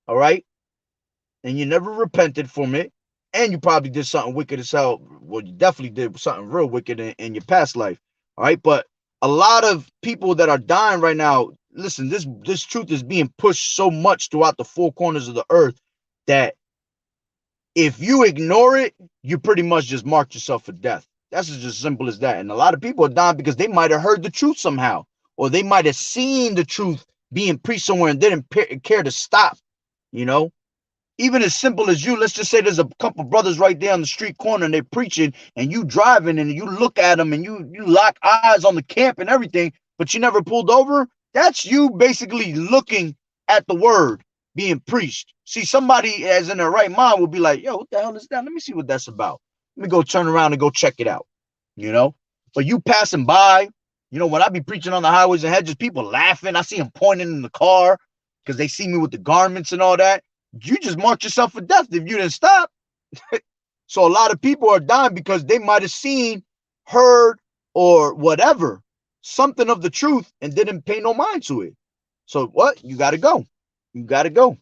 all right, and you never repented from it, and you probably did something wicked as hell. Well, you definitely did something real wicked in your past life, all right. But a lot of people that are dying right now, listen, this truth is being pushed so much throughout the 4 corners of the earth that if you ignore it, you pretty much just marked yourself for death. That's just as simple as that. And a lot of people are dying because they might have heard the truth somehow, or they might have seen the truth being preached somewhere and didn't care to stop, you know. Even as simple as you, let's just say there's a couple brothers right there on the street corner and they're preaching and you driving and you look at them and you lock eyes on the camp and everything, but you never pulled over. That's you basically looking at the word being preached. See, somebody as in their right mind will be like, yo, what the hell is that? Let me see what that's about. Let me go turn around and go check it out, you know? But you passing by, you know, when I be preaching on the highways and hedges, people laughing. I see them pointing in the car because they see me with the garments and all that. You just marked yourself for death if you didn't stop. So a lot of people are dying because they might have seen, heard, or whatever, something of the truth and didn't pay no mind to it. So what? You got to go. You got to go.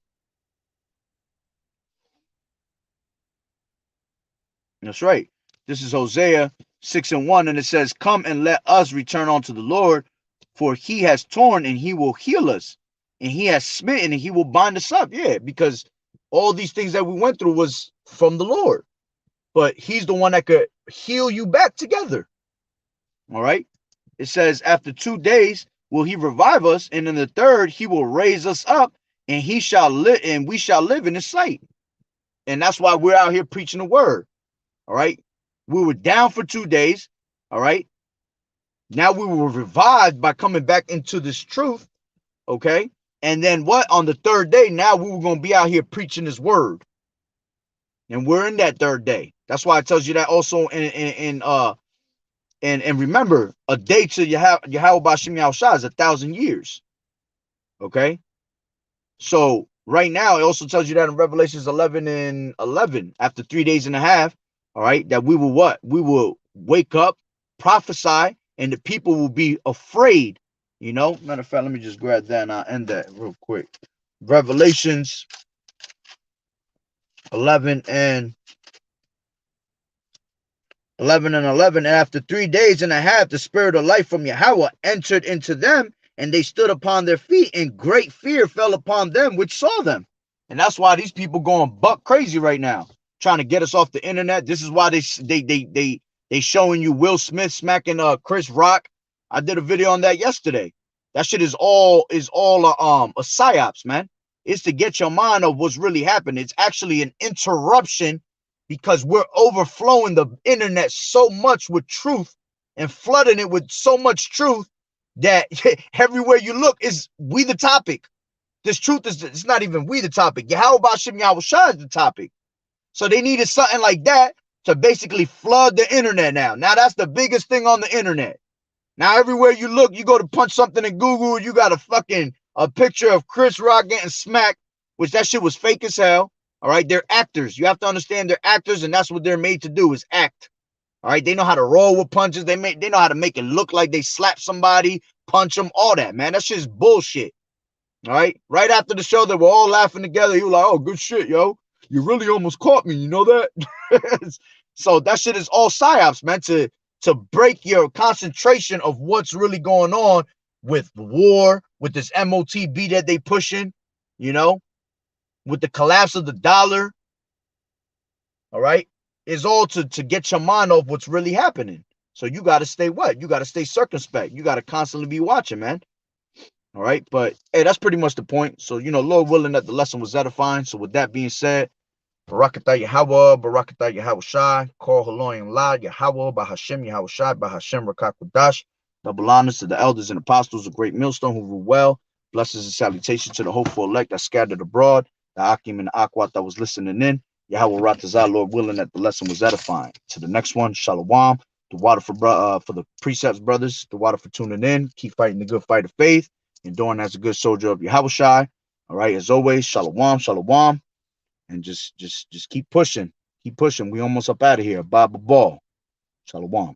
That's right. This is Hosea 6:1, and it says, come and let us return unto the Lord, for he has torn and he will heal us, and he has smitten and he will bind us up. Yeah, because all these things that we went through was from the Lord, but he's the one that could heal you back together. All right. It says, after 2 days will he revive us, and in the 3rd he will raise us up, and he shall live, and we shall live in his sight. And that's why we're out here preaching the word. All right. We were down for 2 days. All right. Now we were revived by coming back into this truth, okay? And then what? On the third day, now we were going to be out here preaching his word. And we're in that third day. That's why it tells you that also and remember, a day to Yahweh Bashim Yahushua is 1,000 years. Okay? So right now, it also tells you that in Revelations 11 and 11, after 3 days and a half, all right, that we will what? We will wake up, prophesy, and the people will be afraid. You know, matter of fact, let me just grab that and I'll end that real quick. Revelations 11 and 11, and after 3 days and a half, the spirit of life from Yahweh entered into them, and they stood upon their feet, and great fear fell upon them which saw them. And that's why these people going buck crazy right now, trying to get us off the internet. This is why they showing you Will Smith smacking Chris Rock. I did a video on that yesterday. That shit is all a psyops, man. It's to get your mind of what's really happening. It's actually an interruption because we're overflowing the internet so much with truth and flooding it with so much truth that everywhere you look is we the topic. This truth is, it's not even we the topic. Yahweh Bashim Yahushua is the topic. So they needed something like that to basically flood the internet now. Now that's the biggest thing on the internet. Now everywhere you look, you go to punch something in Google, you got a picture of Chris Rock getting smacked, which that shit was fake as hell. All right, they're actors. You have to understand they're actors, and that's what they're made to do is act. All right, they know how to roll with punches. They know how to make it look like they slap somebody, punch them, all that, man. That shit is bullshit. All right, right after the show, they were all laughing together. You were like, "Oh, good shit, yo. You really almost caught me. You know that?" So that shit is all psyops, man. To break your concentration of what's really going on with war, with this MOTB that they pushing, you know, with the collapse of the dollar, all right, is all to get your mind off what's really happening. So you got to stay what? You got to stay circumspect. You got to constantly be watching, man. All right, but hey, that's pretty much the point. So, you know, Lord willing that the lesson was edifying. So with that being said, Barakatah Yahweh, Barakatah Yahweh Shai, Call Haloyim La, Yahweh, Bahashem Yahweh Shai, Bahashem Rakakudash. Double honors to the elders and apostles of Great Millstone who rule well. Blessings and salutations to the hopeful elect that scattered abroad, the Akim and the Akwat that was listening in. Yahweh Ratazah, Lord willing that the lesson was edifying. To the next one, Shalom. The water for the precepts, brothers. The water for tuning in. Keep fighting the good fight of faith. Enduring as a good soldier of Yahweh Shai. All right, as always, Shalom, Shalom. And just keep pushing. Keep pushing. We almost up out of here. Baba Ball. Shalom.